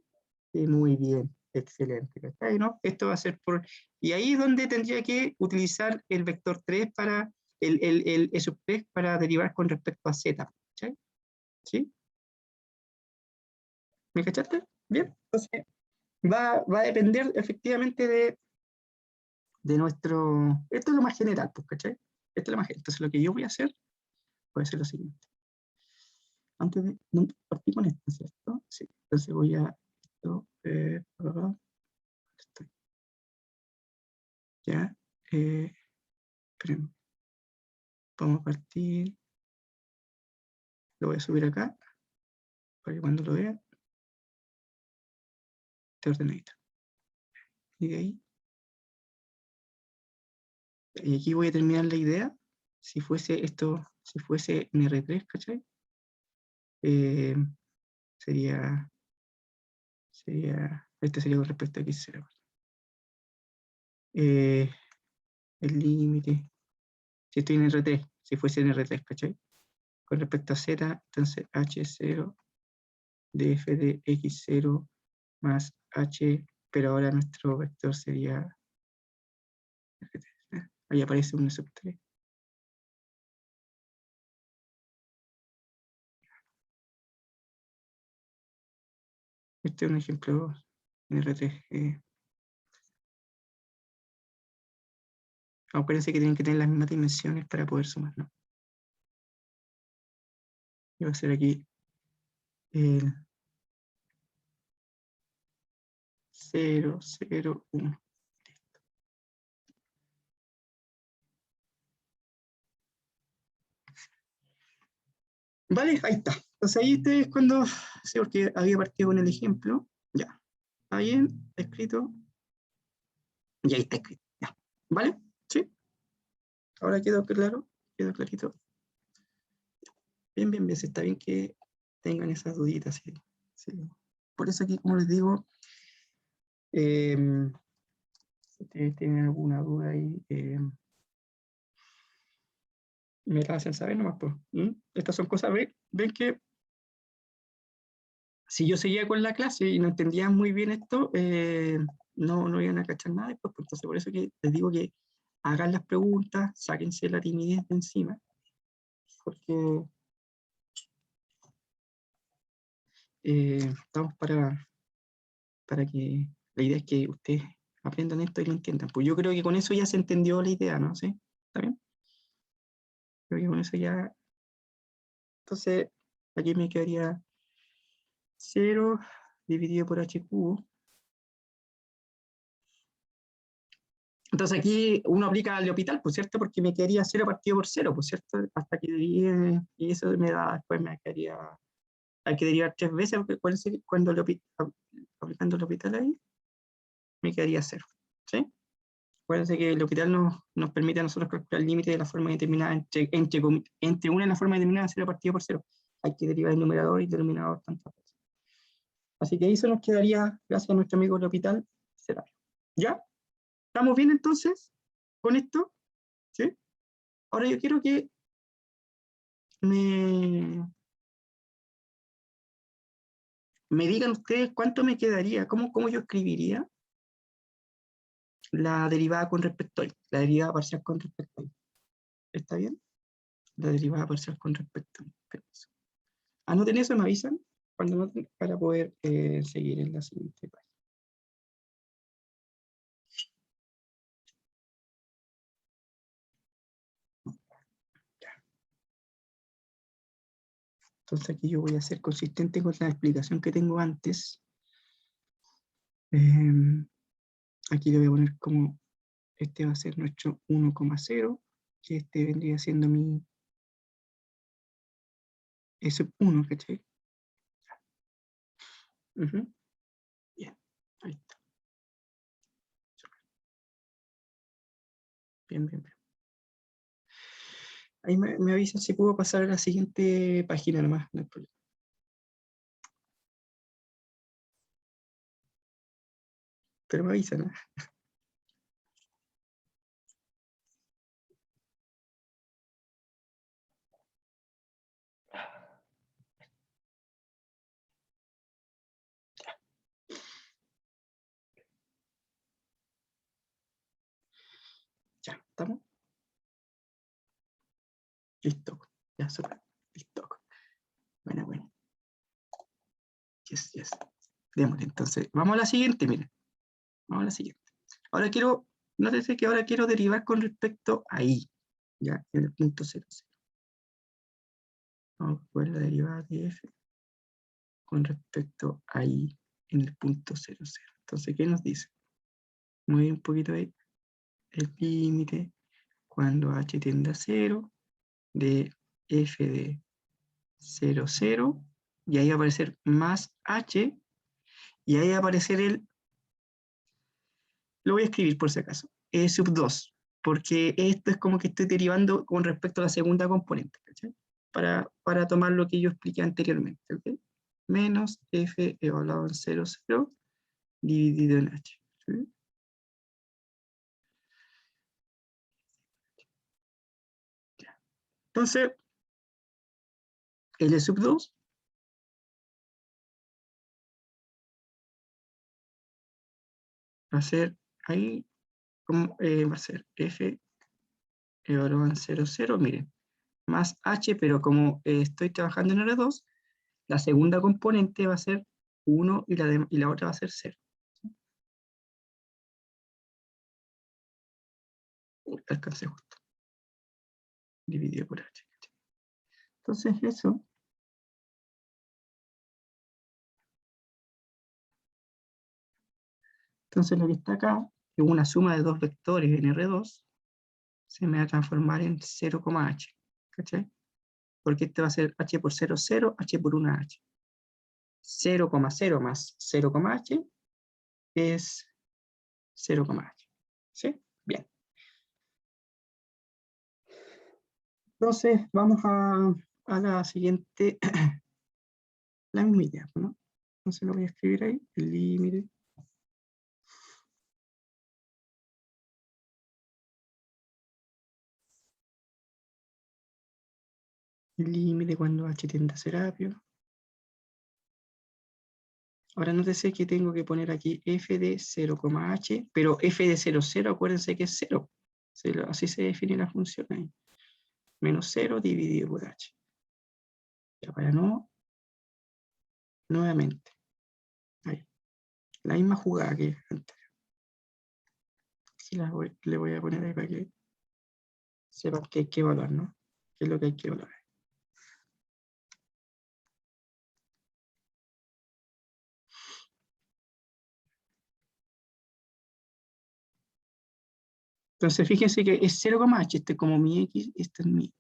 Muy bien, excelente, ¿cachai? ¿No? Esto va a ser por... Y ahí es donde tendría que utilizar el vector 3 para, el E sub 3 para derivar con respecto a Z, ¿cachai? ¿Sí? ¿Me cachaste? Bien, entonces va a depender efectivamente de nuestro... Esto es lo más general, pues, ¿cachai? Esto es lo más general. Entonces lo que yo voy a hacer puede ser lo siguiente. Antes de... No, partí con esto, ¿cierto? Sí, entonces voy a... Esto, ya, esperen. Vamos a partir, lo voy a subir acá, para que cuando lo vea, esté ordenadito. Y de ahí, y aquí voy a terminar la idea, si fuese esto, si fuese en R3, ¿cachai? Sería, este sería con respecto a X0. El límite, si estoy en R3, si fuese en R3, ¿cachai? Con respecto a Z, entonces H0 de f de X0 más H, pero ahora nuestro vector sería, ahí aparece un sub 3. Este es un ejemplo en R3. Acuérdense que tienen que tener las mismas dimensiones para poder sumar, ¿no? Y va a ser aquí el 0, 0, 1. Vale, ahí está. Entonces ahí este es cuando, sí, porque había partido con el ejemplo. Ya. ¿Está bien? ¿Está escrito? Y ahí está escrito. Ya. ¿Vale? ¿Sí? Ahora quedó claro, quedó clarito. Bien, bien, bien. Está bien que tengan esas duditas. Sí, sí. Por eso aquí, como les digo, si ustedes tienen alguna duda ahí, me la hacen saber nomás, pues. Estas son cosas, ven que si yo seguía con la clase y no entendía muy bien esto, no iban a cachar nada después, pues. Entonces por eso que les digo que hagan las preguntas, sáquense la timidez de encima, porque estamos para que, la idea es que ustedes aprendan esto y lo entiendan. Pues yo creo que con eso ya se entendió la idea, ¿no? ¿Sí? ¿Está bien? Creo que con eso ya... Entonces, aquí me quedaría 0 dividido por h cubo. Entonces aquí uno aplica al L'Hopital, pues, ¿cierto? Porque me quedaría 0 partido por 0, pues, ¿cierto? Hasta que y eso me da, después me quedaría hay que derivar 3 veces, porque cuando aplicando el L'Hopital ahí, me quedaría 0. ¿Sí? Acuérdense que el L'Hopital nos permite a nosotros calcular el límite de la forma determinada entre una y la forma determinada 0 partido por 0. Hay que derivar el numerador y el denominador tantas veces. Así que eso nos quedaría, gracias a nuestro amigo L'Hopital, Serapio. ¿Ya? ¿Estamos bien entonces con esto? ¿Sí? Ahora yo quiero que me digan ustedes cuánto me quedaría, cómo yo escribiría la derivada con respecto a y, la derivada parcial con respecto a y. ¿Está bien? La derivada parcial con respecto a y. Permiso. Anoten eso y me avisan cuando anoten para poder seguir en la siguiente página. Entonces aquí yo voy a ser consistente con la explicación que tengo antes. Aquí le voy a poner como este va a ser nuestro 1,0, que este vendría siendo mi S1, ¿cachai? Bien, ahí está. Bien, bien, bien. Ahí me avisan si puedo pasar a la siguiente página nomás, no hay problema. Pero me avisan, ¿no? Ya, ¿estamos? Listo. Ya, super. Listo. Bueno, bueno. Yes, yes. Démosle, entonces. Vamos a la siguiente, miren. Vamos a la siguiente. Ahora quiero, nótese que ahora quiero derivar con respecto a y, ya, en el punto 0, 0. Vamos a ver la derivada de f con respecto a y en el punto 0, 0. Entonces, ¿qué nos dice? Muy un poquito ahí. El límite cuando h tiende a 0 de f de 0, 0, y ahí va a aparecer más h, y ahí va a aparecer lo voy a escribir por si acaso, sub 2, porque esto es como que estoy derivando con respecto a la segunda componente, ¿cachai? Para tomar lo que yo expliqué anteriormente, ¿ok? Menos f evaluado en 0, 0, dividido en h. ¿Sí? Entonces, L sub 2 va a ser ahí, como, va a ser f evaluado en 0, 0, miren, más h, pero como estoy trabajando en R2, la segunda componente va a ser 1 y la otra va a ser 0. Alcancé justo. Dividido por h. Entonces eso. Entonces lo que está acá, que una suma de dos vectores en R2, se me va a transformar en 0,h. ¿Cachai? Porque este va a ser h por 0, 0, h por 1h. 0,0 más 0,h es 0,h. ¿Sí? Bien. Entonces vamos a la siguiente, la misma idea, ¿no? Entonces lo voy a escribir ahí, el límite. El límite cuando h tiende a Serapio. Ahora nótese que tengo que poner aquí f de 0,h, pero f de 0, 0, acuérdense que es 0. Así se define la función ahí. Menos 0 dividido por h. Ya para no, nuevamente. Ahí. La misma jugada que antes. Sí, le voy a poner ahí para que sepan que hay que evaluar, ¿no? ¿Qué es lo que hay que evaluar? Entonces fíjense que es 0,h, este es como mi x, este es mi.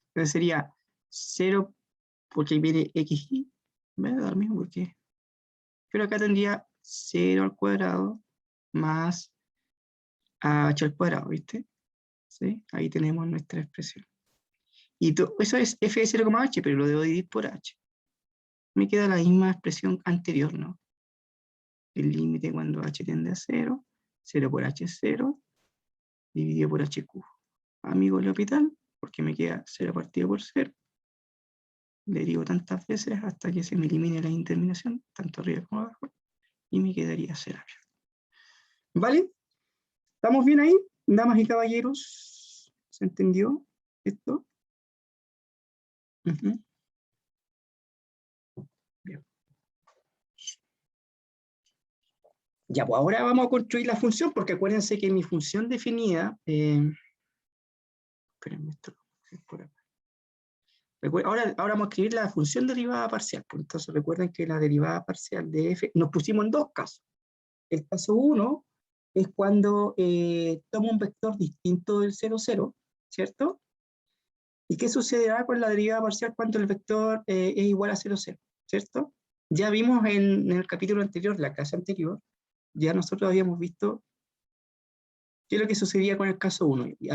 Entonces sería 0, porque ahí viene xy, Me da lo mismo porque... Pero acá tendría 0 al cuadrado más h al cuadrado, ¿viste? ¿Sí? Ahí tenemos nuestra expresión. Y eso es f de 0,h, pero lo debo dividir por h. Me queda la misma expresión anterior, ¿no? El límite cuando h tiende a 0, 0 por h es 0, dividido por h cubo. Amigo del hospital, porque me queda 0 partido por 0. Derivo tantas veces hasta que se me elimine la indeterminación, tanto arriba como abajo, y me quedaría 0. ¿Vale? ¿Estamos bien ahí, damas y caballeros? ¿Se entendió esto? Bien. Ya, pues ahora vamos a construir la función, porque acuérdense que mi función definida... espérenme, esto es por acá. Ahora vamos a escribir la función derivada parcial. Pues entonces recuerden que la derivada parcial de f nos pusimos en dos casos. El caso 1 es cuando tomo un vector distinto del 0, 0, ¿cierto? ¿Y qué sucederá con la derivada parcial cuando el vector es igual a 0, 0, ¿cierto? Ya vimos en el capítulo anterior, la clase anterior, ya nosotros habíamos visto qué es lo que sucedía con el caso 1. Y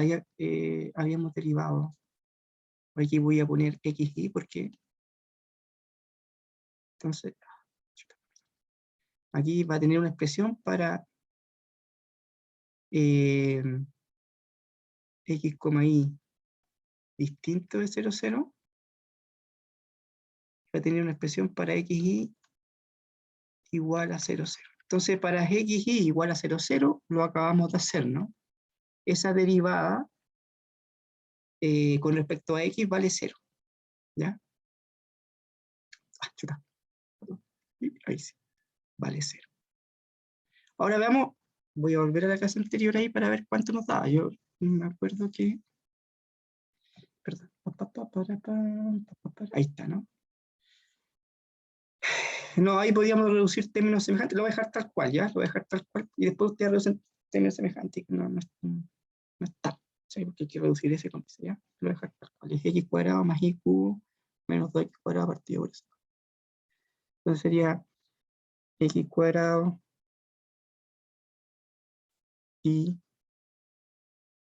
habíamos derivado. Aquí voy a poner xy porque... Entonces, aquí va a tener una expresión para x, y distinto de 0, 0. Va a tener una expresión para xy igual a 0, 0. Entonces, para xy igual a 0, 0, lo acabamos de hacer, ¿no? Esa derivada con respecto a x vale 0, ¿ya? Chuta. Ahí sí, vale 0. Ahora veamos, voy a volver a la clase anterior ahí para ver cuánto nos daba. Yo me acuerdo que... Perdón. Ahí está, ¿no? No, ahí podíamos reducir términos semejantes. Lo voy a dejar tal cual, ¿ya? Lo voy a dejar tal cual. Y después ustedes reducen términos semejantes. No está. ¿Sí? Porque hay que reducir ese con ese, ¿ya? Lo voy a dejar tal cual. Es x cuadrado más y cubo menos 2x cuadrado partido por eso. Entonces sería x cuadrado y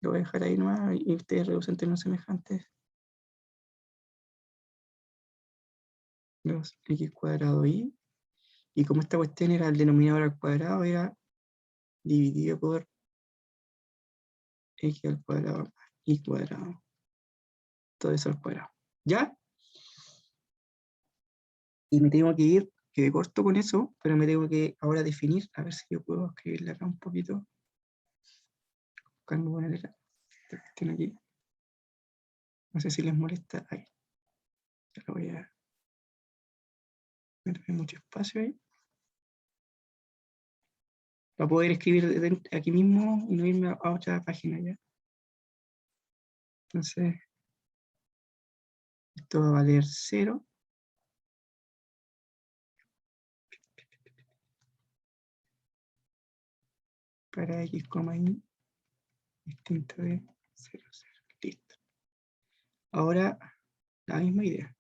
lo voy a dejar ahí nomás y ustedes reducen términos semejantes. 2x cuadrado y como esta cuestión era el denominador al cuadrado, era dividido por x al cuadrado más y cuadrado. Todo eso al cuadrado. ¿Ya? Y me tengo que ir, quedé corto con eso, pero me tengo que ahora definir, a ver si yo puedo escribirle acá un poquito. Buscando poner esta cuestión aquí. No sé si les molesta. Ahí. Ya lo voy a meter mucho espacio ahí. Para poder escribir aquí mismo y no irme a otra página ya. Entonces, esto va a valer 0. Para x, y distinto de 0, 0. Listo. Ahora, la misma idea.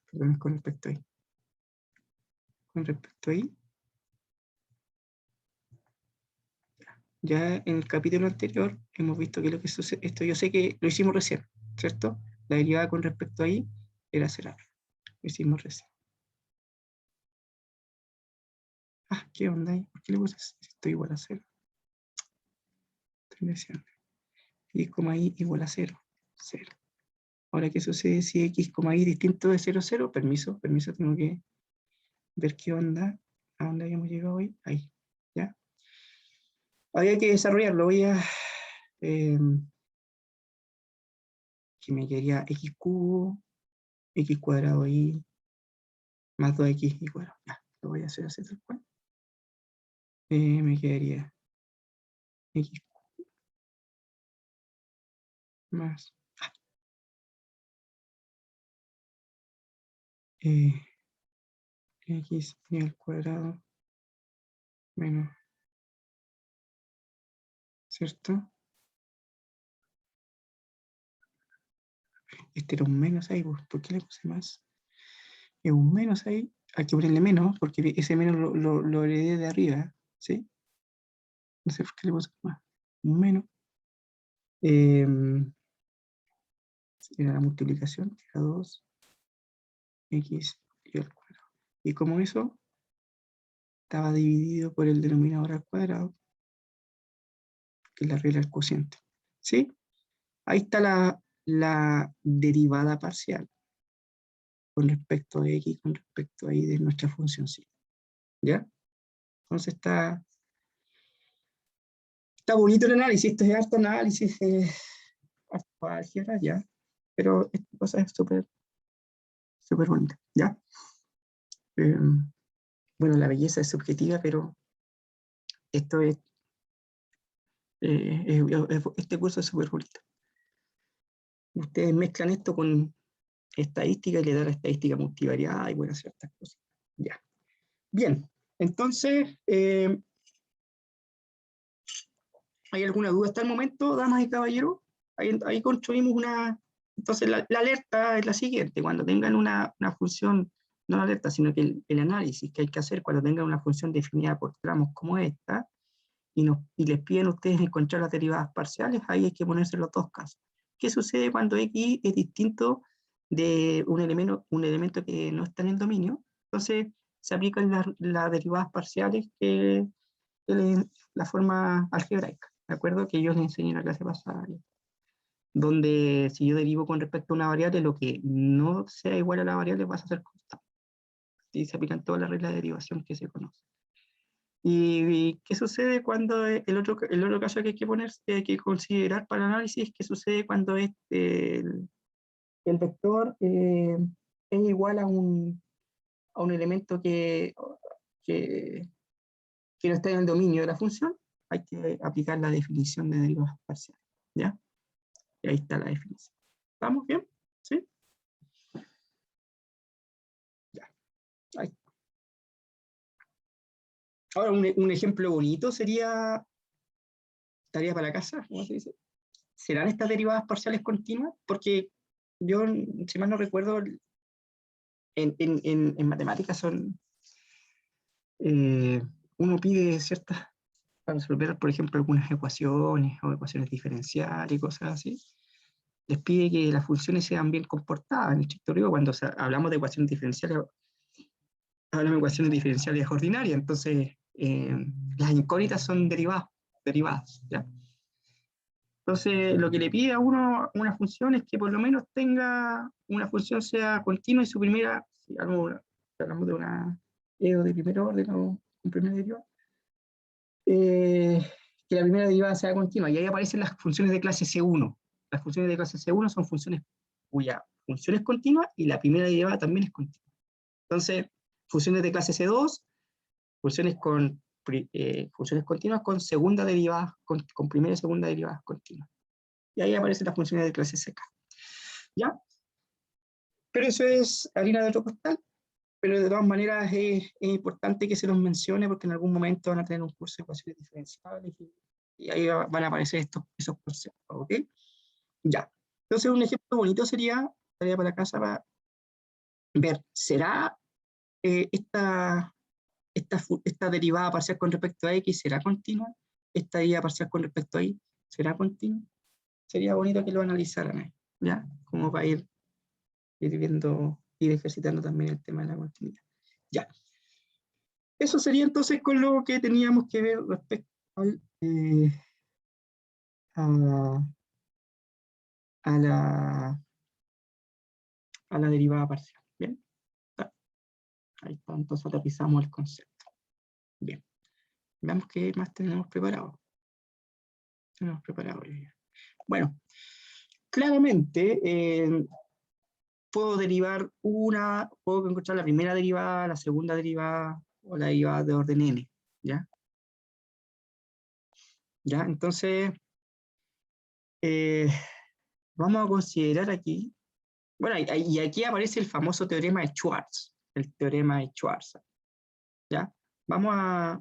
Perdón, con respecto a ahí. Con respecto a ahí. Ya en el capítulo anterior hemos visto que lo que sucede, esto yo sé que lo hicimos recién, ¿cierto? La derivada con respecto a ahí era 0. Lo hicimos recién. Ah, ¿qué onda ahí? ¿Por qué le puse esto igual a 0? Estoy deseando. X, y igual a 0. 0. Ahora, ¿qué sucede si x, y distinto de 0, 0? Permiso, tengo que ver qué onda. ¿A dónde habíamos llegado hoy? Ahí, ¿ya? Había que desarrollarlo. Voy a... que me quedaría x cubo, x cuadrado y más 2x y cuadrado. Ya, lo voy a hacer así tal cual. Me quedaría x más x y al cuadrado menos, ¿cierto? Este era un menos ahí, ¿por qué le puse más? Es un menos ahí, hay que ponerle menos, porque ese menos lo heredé de arriba, ¿sí? No sé por qué le puse más. Un menos. Era la multiplicación, que era 2, x y al cuadrado. Y como eso estaba dividido por el denominador al cuadrado, que es la regla del cociente. ¿Sí? Ahí está la derivada parcial con respecto a x, con respecto ahí de nuestra función sí. ¿Ya? Entonces está bonito el análisis, esto es harto análisis, harto álgebra, ya. Pero esta cosa es súper bonita, ¿ya? Bueno, la belleza es subjetiva, pero esto es, este curso es súper bonito. Ustedes mezclan esto con estadística y le dan la estadística multivariada y bueno, ciertas cosas. Ya. Bien, entonces, ¿hay alguna duda hasta el momento, damas y caballeros? Ahí construimos una... Entonces, la alerta es la siguiente. Cuando tengan una función, no la alerta, sino que el análisis que hay que hacer cuando tengan una función definida por tramos como esta, y les piden a ustedes encontrar las derivadas parciales, ahí hay que ponerse los dos casos. ¿Qué sucede cuando X es distinto de un elemento que no está en el dominio? Entonces, se aplican las derivadas parciales que la forma algebraica, ¿de acuerdo? Que yo les enseñé en la clase pasada, donde si yo derivo con respecto a una variable, lo que no sea igual a la variable pasa a ser constante. Y se aplican todas las reglas de derivación que se conocen. ¿Y qué sucede cuando el otro caso que hay que poner, que hay que considerar para el análisis? ¿Qué sucede cuando el vector es igual a un elemento que no está en el dominio de la función? Hay que aplicar la definición de derivadas parciales, ¿ya? Y ahí está la definición. ¿Estamos bien? ¿Sí? Ya. Ahí. Ahora, un ejemplo bonito sería tarea para casa, ¿cómo se dice? ¿Serán estas derivadas parciales continuas? Porque yo, si mal no recuerdo, en matemáticas son... uno pide ciertas... Para resolver, por ejemplo, algunas ecuaciones o ecuaciones diferenciales y cosas así, les pide que las funciones sean bien comportadas. En estricto rigor, cuando hablamos de ecuaciones diferenciales, hablamos de ecuaciones diferenciales ordinarias, entonces las incógnitas son derivadas, ¿ya? Entonces, lo que le pide a uno una función es que por lo menos tenga una función sea continua y su primera, si hablamos de una EO de primer orden o un primer derivado, que la primera derivada sea continua. Y ahí aparecen las funciones de clase C1. Las funciones de clase C1 son funciones cuya función es continua y la primera derivada también es continua. Entonces, funciones de clase C2, funciones continuas con segunda derivada, con primera y segunda derivadas continuas. Y ahí aparecen las funciones de clase CK. ¿Ya? Pero eso es harina de otro costal, pero de todas maneras es importante que se los mencione porque en algún momento van a tener un curso de ecuaciones diferenciales y ahí van a aparecer esos conceptos, ¿ok? Ya. Entonces un ejemplo bonito sería, tarea para casa, para ver, ¿será esta derivada parcial con respecto a X será continua? ¿Esta derivada parcial con respecto a Y será continua? Sería bonito que lo analizaran, ¿ya? Como para ir viendo, ir ejercitando también el tema de la continuidad. Ya. Eso sería entonces con lo que teníamos que ver respecto a la derivada parcial. ¿Bien? Ahí está, entonces aterrizamos el concepto. Bien. Veamos qué más tenemos preparado. Bueno, claramente puedo encontrar la primera derivada, la segunda derivada o la derivada de orden n, ¿ya? ¿Ya? Entonces, vamos a considerar aquí, bueno, y aquí aparece el famoso teorema de Schwarz, el teorema de Schwarz, ¿ya? Vamos a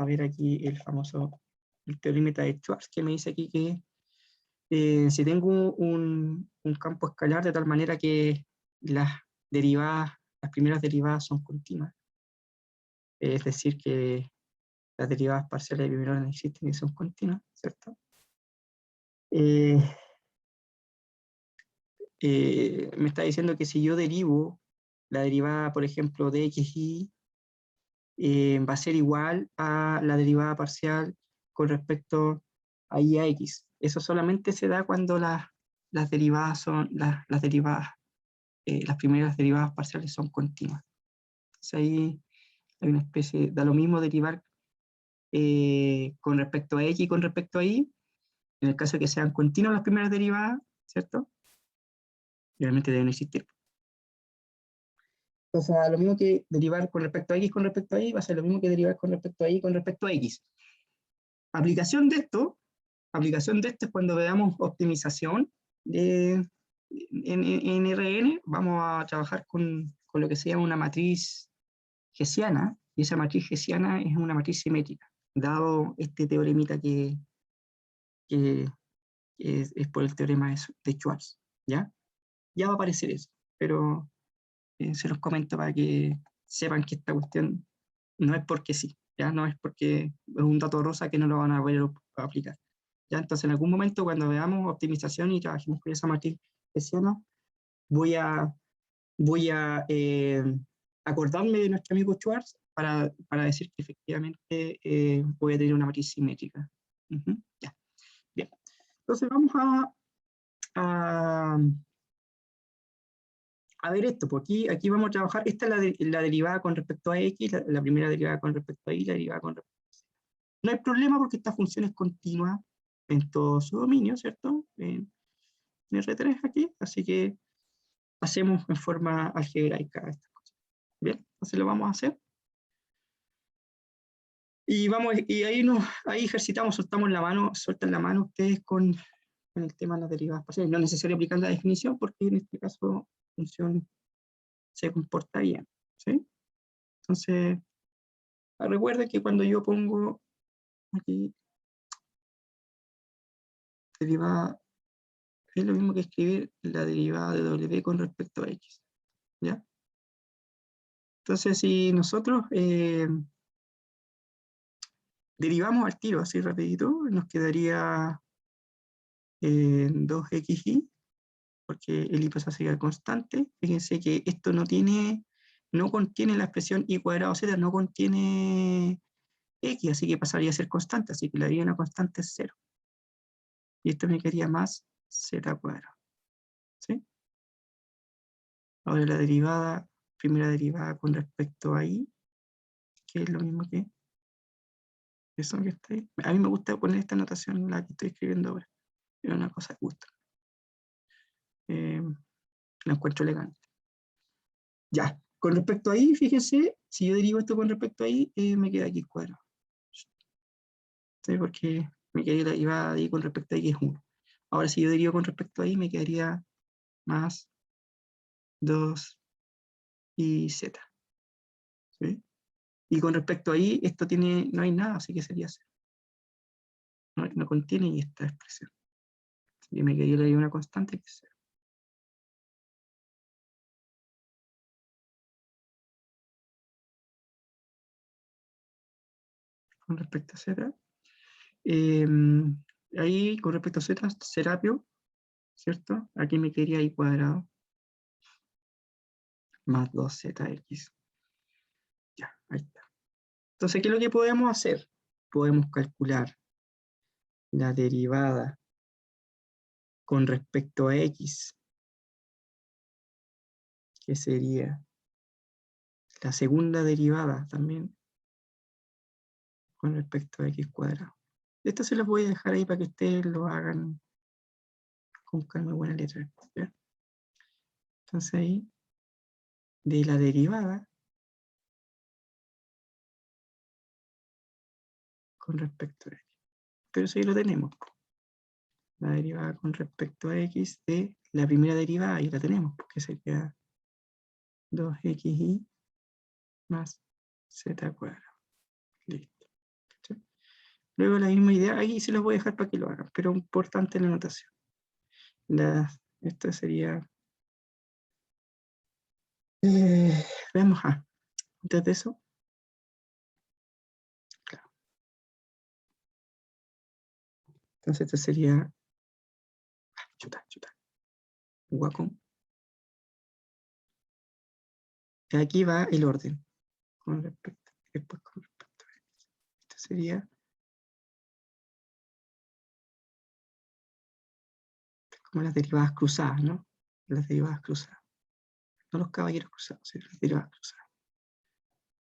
ver aquí el teorema de Schwarz, que me dice aquí que si tengo un campo escalar de tal manera que las primeras derivadas son continuas, es decir, que las derivadas parciales de primer orden existen y son continuas, ¿cierto? Me está diciendo que si yo derivo la derivada, por ejemplo, de xy, va a ser igual a la derivada parcial con respecto a y a x. Eso solamente se da cuando las derivadas son, las primeras derivadas parciales son continuas. Entonces ahí hay una especie, da lo mismo derivar con respecto a x y con respecto a y, en el caso de que sean continuas las primeras derivadas, ¿cierto? Y realmente deben existir. O sea, lo mismo que derivar con respecto a x con respecto a y, va a ser lo mismo que derivar con respecto a y con respecto a x. Aplicación de esto es cuando veamos optimización en RN, vamos a trabajar con lo que se llama una matriz hessiana, y esa matriz hessiana es una matriz simétrica, dado este teoremita que es por el teorema de Schwarz, ¿ya? Ya va a aparecer eso, pero se los comento para que sepan que esta cuestión no es porque sí, ya no es porque es un dato rosa que no lo van a poder aplicar. ¿Ya? Entonces, en algún momento, cuando veamos optimización y trabajemos con esa matriz hessiana, voy a acordarme de nuestro amigo Schwarz para decir que efectivamente voy a tener una matriz simétrica. Ya. Bien. Entonces, vamos a ver esto, porque aquí vamos a trabajar, esta es la derivada con respecto a x, la primera derivada con respecto a y, la derivada con respecto a z. No hay problema porque esta función es continua en todo su dominio, ¿cierto? En R3 aquí, así que hacemos en forma algebraica estas cosas. Bien, entonces lo vamos a hacer. Y ahí ejercitamos, sueltan la mano ustedes con el tema de las derivadas parciales. No es necesario aplicar la definición porque en este caso la función se comporta bien, ¿sí? Entonces, recuerden que cuando yo pongo aquí derivada, es lo mismo que escribir la derivada de w con respecto a x, ¿ya? Entonces, si nosotros derivamos al tiro así rapidito, nos quedaría 2xy, porque el y pasa a ser constante. Fíjense que esto no contiene la expresión y cuadrado z, no contiene x, así que pasaría a ser constante, así que la derivada de una constante es 0. Y esto me quedaría más z cuadrado, ¿sí? Ahora la primera derivada con respecto a y, que es lo mismo que eso que está ahí. A mí me gusta poner esta notación, la que estoy escribiendo ahora. Es una cosa que gusta. La encuentro elegante. Ya, con respecto a y, fíjense, si yo derivo esto con respecto a y, me queda x cuadrado. ¿Sí? Porque me quedaría la derivada de y con respecto a y, que es 1. Ahora, si yo derivo con respecto a y, me quedaría más 2 y z. ¿Sí? Y con respecto a y, esto no hay nada, así que sería 0. No contiene y esta expresión. Así que me quedaría la una constante que es 0. Con respecto a z. Ahí, con respecto a z, Serapio, ¿cierto? Aquí me quedaría y cuadrado más 2zx. Ya, ahí está. Entonces, ¿qué es lo que podemos hacer? Podemos calcular la derivada con respecto a x, que sería la segunda derivada también con respecto a x cuadrado. Esto se los voy a dejar ahí para que ustedes lo hagan con calma y buena letra. ¿Ya? Entonces ahí, de la derivada con respecto a x. Pero eso ya lo tenemos. La derivada con respecto a x de la primera derivada, ahí la tenemos, porque sería 2xy más z cuadrado. Listo. ¿Sí? Luego la misma idea, ahí se los voy a dejar para que lo hagan, pero importante la notación. Esto sería... veamos, antes de eso, claro. Entonces esto sería... chuta. Wacom. Aquí va el orden. Después con respecto a esto. Esto sería... como las derivadas cruzadas, ¿no? Las derivadas cruzadas. No los caballeros cruzados, sino las derivadas cruzadas.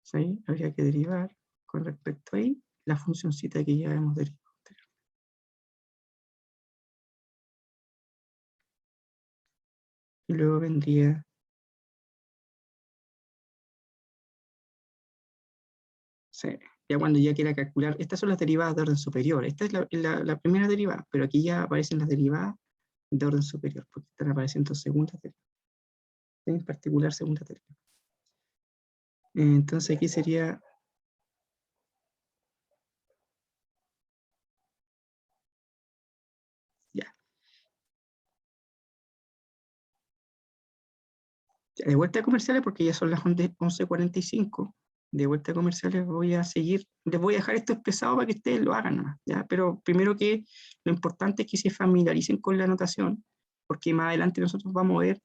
¿Sí? Habría que derivar con respecto a ahí la funcioncita que ya hemos derivado. Y luego vendría... sí, ya cuando ya quiera calcular, estas son las derivadas de orden superior. Esta es la primera derivada, pero aquí ya aparecen las derivadas de orden superior, porque están apareciendo segundas derivadas. En particular, segundas derivadas. Entonces aquí sería... ya. De vuelta a comerciales, porque ya son las 11:45. De vuelta a comerciales voy a seguir, les voy a dejar esto expresado para que ustedes lo hagan nomás, ¿ya? Pero primero que lo importante es que se familiaricen con la notación, porque más adelante nosotros vamos a ver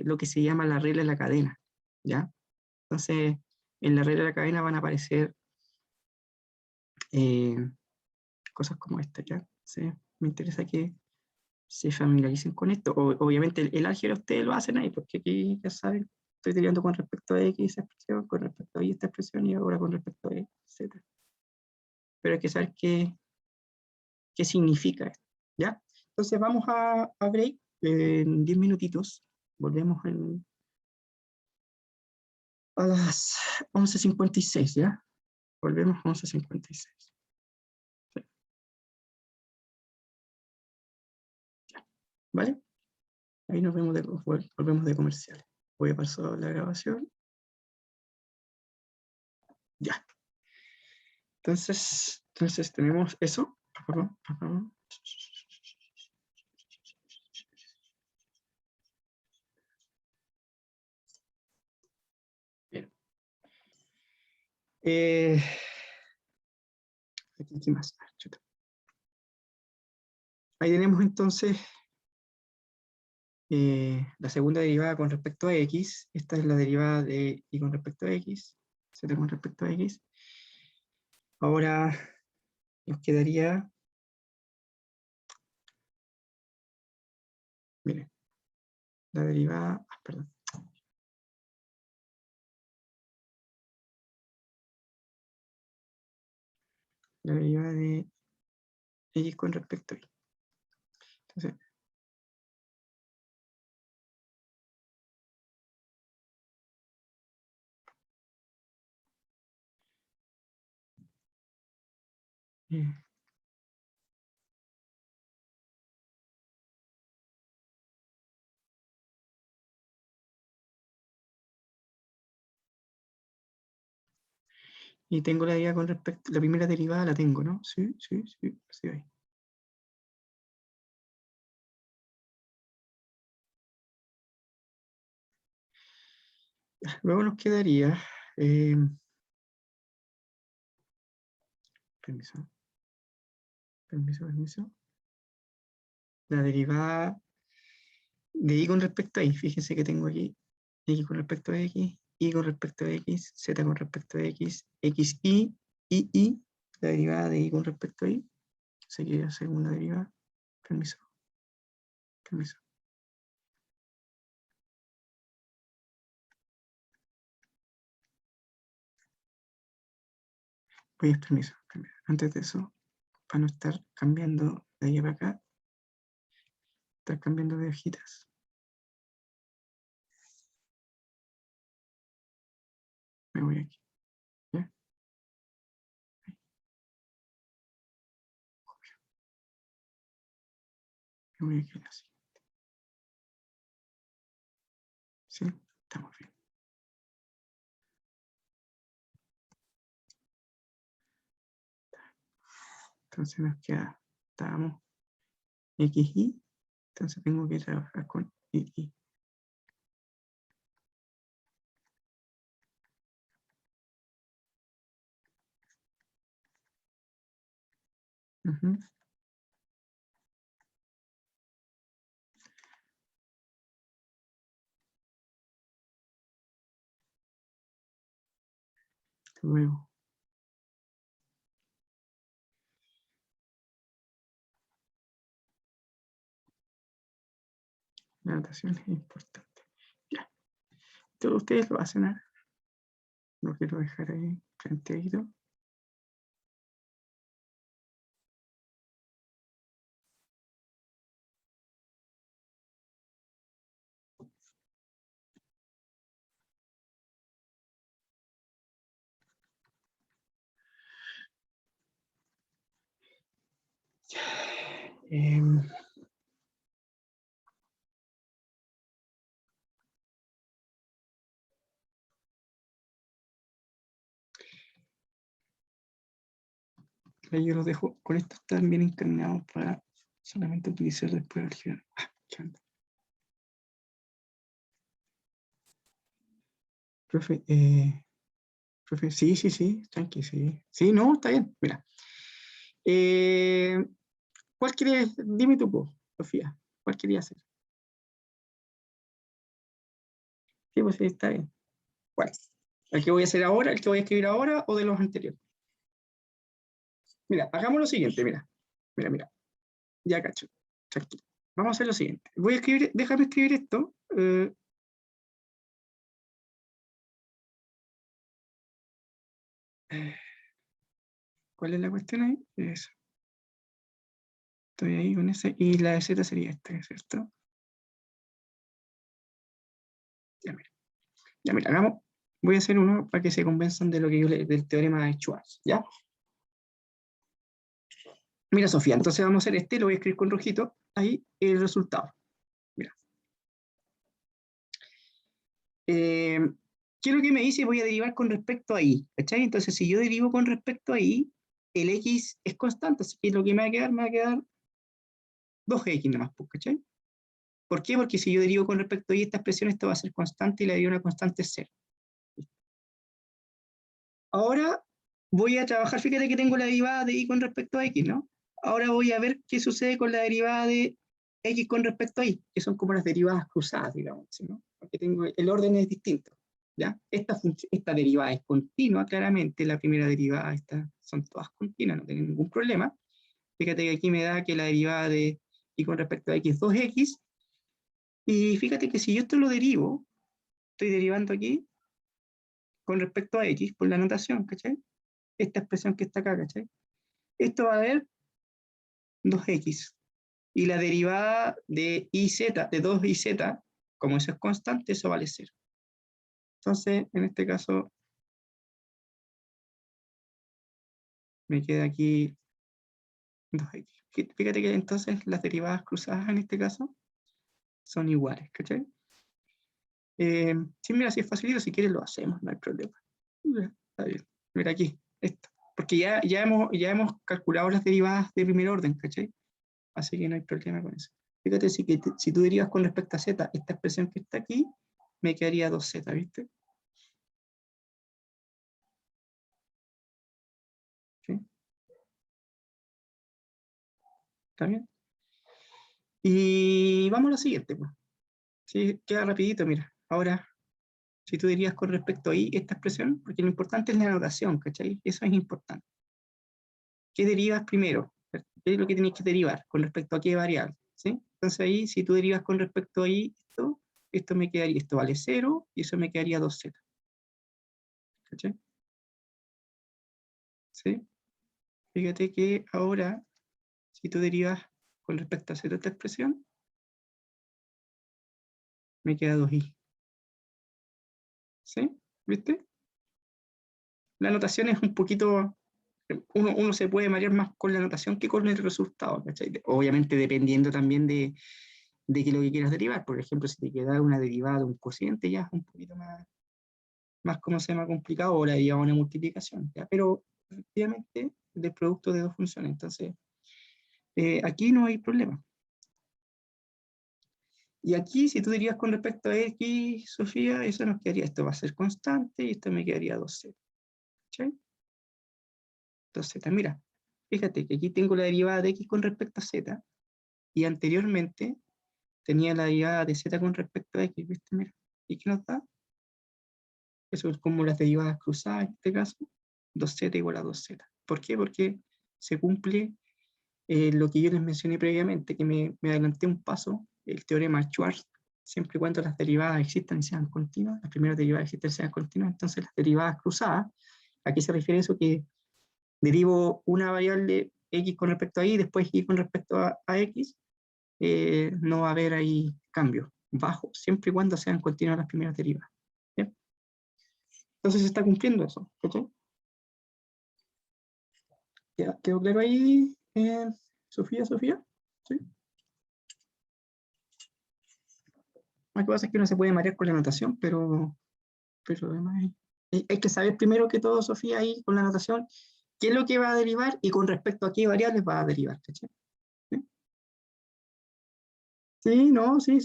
lo que se llama la regla de la cadena, ¿ya? Entonces, en la regla de la cadena van a aparecer cosas como esta, ¿ya? ¿Sí? Me interesa que se familiaricen con esto. Obviamente el álgebra ustedes lo hacen ahí, porque aquí ya saben, estoy derivando con respecto a X esa expresión, con respecto a Y esta expresión y ahora con respecto a Y, etc. Pero hay que saber qué significa esto, ¿ya? Entonces vamos a break en 10 minutitos. Volvemos a las 11:56, ¿ya? Volvemos a 11:56. Sí. ¿Vale? Ahí nos vemos volvemos de comerciales. Voy a pasar la grabación. Ya. Entonces tenemos eso. Bien. Aquí, ¿qué más? Ahí tenemos entonces la segunda derivada con respecto a X. Esta es la derivada de Y con respecto a X. Z con respecto a X. Ahora nos quedaría... miren, la derivada... perdón. La derivada de X con respecto a Y. Entonces, y tengo la derivada con respecto... la primera derivada la tengo, ¿no? Sí, ahí. Luego nos quedaría... permiso. La derivada de Y con respecto a Y. Fíjense que tengo aquí X con respecto a X, Y con respecto a X, Z con respecto a X, XY, Y, la derivada de Y con respecto a Y. Sería segunda derivada. Permiso. Permiso. Antes de eso, para no estar cambiando de allá para acá, estar cambiando de hojitas. Me voy aquí. ¿Ya? Me voy aquí así. ¿Sí? Estamos bien. Entonces nos queda, estábamos XY Entonces tengo que trabajar con I. Ujú. Luego. La notación es importante. Ya. Todos ustedes lo hacen, ¿eh? Lo quiero dejar ahí planteado. Em, yo los dejo con esto, están bien encaminados para solamente utilizar después al final. Profe, profe, sí, tranqui, sí. Sí, no, está bien, mira. ¿Cuál quieres? Dime tú, po, Sofía, ¿cuál querías hacer? Sí, pues sí, está bien. ¿Cuál? ¿El que voy a hacer ahora, el que voy a escribir ahora o de los anteriores? Mira, hagamos lo siguiente, mira. Ya cacho, tranquilo. Vamos a hacer lo siguiente. Voy a escribir, déjame escribir esto. ¿Cuál es la cuestión ahí? Eso. Estoy ahí con ese. Y la de Z sería esta, ¿cierto? Ya mira, hagamos. Voy a hacer uno para que se convenzan de lo que yo del teorema de Schwarz, ¿ya? Mira, Sofía, entonces vamos a hacer este, lo voy a escribir con rojito, ahí el resultado. Mira. ¿Qué es lo que me dice? Voy a derivar con respecto a y, ¿cachai? Entonces, si yo derivo con respecto a y, el x es constante, así que lo que me va a quedar 2x nomás, ¿cachai? ¿Por qué? Porque si yo derivo con respecto a y esta expresión, esto va a ser constante y la de una constante es 0. Ahora voy a trabajar, fíjate que tengo la derivada de y con respecto a x, ¿no? Ahora voy a ver qué sucede con la derivada de x con respecto a y, que son como las derivadas cruzadas, digamos, ¿no? Porque el orden es distinto, ¿ya? Esta derivada es continua, claramente, la primera derivada, son todas continuas, no tienen ningún problema. Fíjate que aquí me da que la derivada de y con respecto a x es 2x, y fíjate que si yo esto lo derivo, estoy derivando aquí con respecto a x por la notación, ¿cachai? Esta expresión que está acá, ¿cachai? Esto va a dar 2x. Y la derivada de iz, de 2iz, como eso es constante, eso vale 0. Entonces, en este caso, me queda aquí 2x. Fíjate que entonces las derivadas cruzadas en este caso son iguales, ¿cachai? Sí, mira, si es facilito, si quieres lo hacemos, no hay problema. Está bien. Mira aquí, esto. Porque ya hemos calculado las derivadas de primer orden, ¿cachai? Así que no hay problema con eso. Fíjate, si tú derivas con respecto a z, esta expresión que está aquí, me quedaría 2z, ¿viste? ¿Sí? ¿Está bien? Y vamos a lo siguiente, pues. Sí, queda rapidito, mira. Ahora, si tú dirías con respecto a esta expresión, porque lo importante es la notación, ¿cachai? Eso es importante. ¿Qué derivas primero? ¿Qué es lo que tienes que derivar? ¿Con respecto a qué variable? ¿Sí? Entonces ahí, si tú derivas con respecto a esto me quedaría, esto vale 0, y eso me quedaría 2z. ¿Cachai? ¿Sí? Fíjate que ahora, si tú derivas con respecto a esta expresión, me queda 2i. ¿Sí? ¿Viste? La notación es un poquito, uno se puede marear más con la notación que con el resultado, ¿cachai? Obviamente dependiendo también de qué es lo que quieras derivar. Por ejemplo, si te queda una derivada de un cociente, ya es un poquito más ¿cómo se llama? Complicado, o la derivada de una multiplicación, ¿ya? Pero efectivamente del producto de dos funciones. Entonces, aquí no hay problema. Y aquí, si tú dirías con respecto a X, Sofía, eso nos quedaría, esto va a ser constante y esto me quedaría 2z. ¿Sí? 2z, mira, fíjate que aquí tengo la derivada de X con respecto a Z y anteriormente tenía la derivada de Z con respecto a X, ¿viste? Mira, ¿y qué nos da? Eso es como las derivadas cruzadas en este caso, 2z igual a 2z. ¿Por qué? Porque se cumple lo que yo les mencioné previamente, que me adelanté un paso, el teorema Schwarz, siempre y cuando las derivadas existan y sean continuas, las primeras derivadas existen y sean continuas, entonces las derivadas cruzadas, ¿a qué se refiere eso? Que derivo una variable X con respecto a Y, después Y con respecto a X, no va a haber ahí cambio bajo, siempre y cuando sean continuas las primeras derivadas. ¿Bien? Entonces se está cumpliendo eso. ¿Okay? ¿Quedó claro ahí, Sofía? ¿Sí? Lo que pasa es que uno se puede marear con la notación, pero además hay que saber primero que todo, Sofía, ahí con la notación, qué es lo que va a derivar y con respecto a qué variables va a derivar. ¿Sí? Sí, no, sí,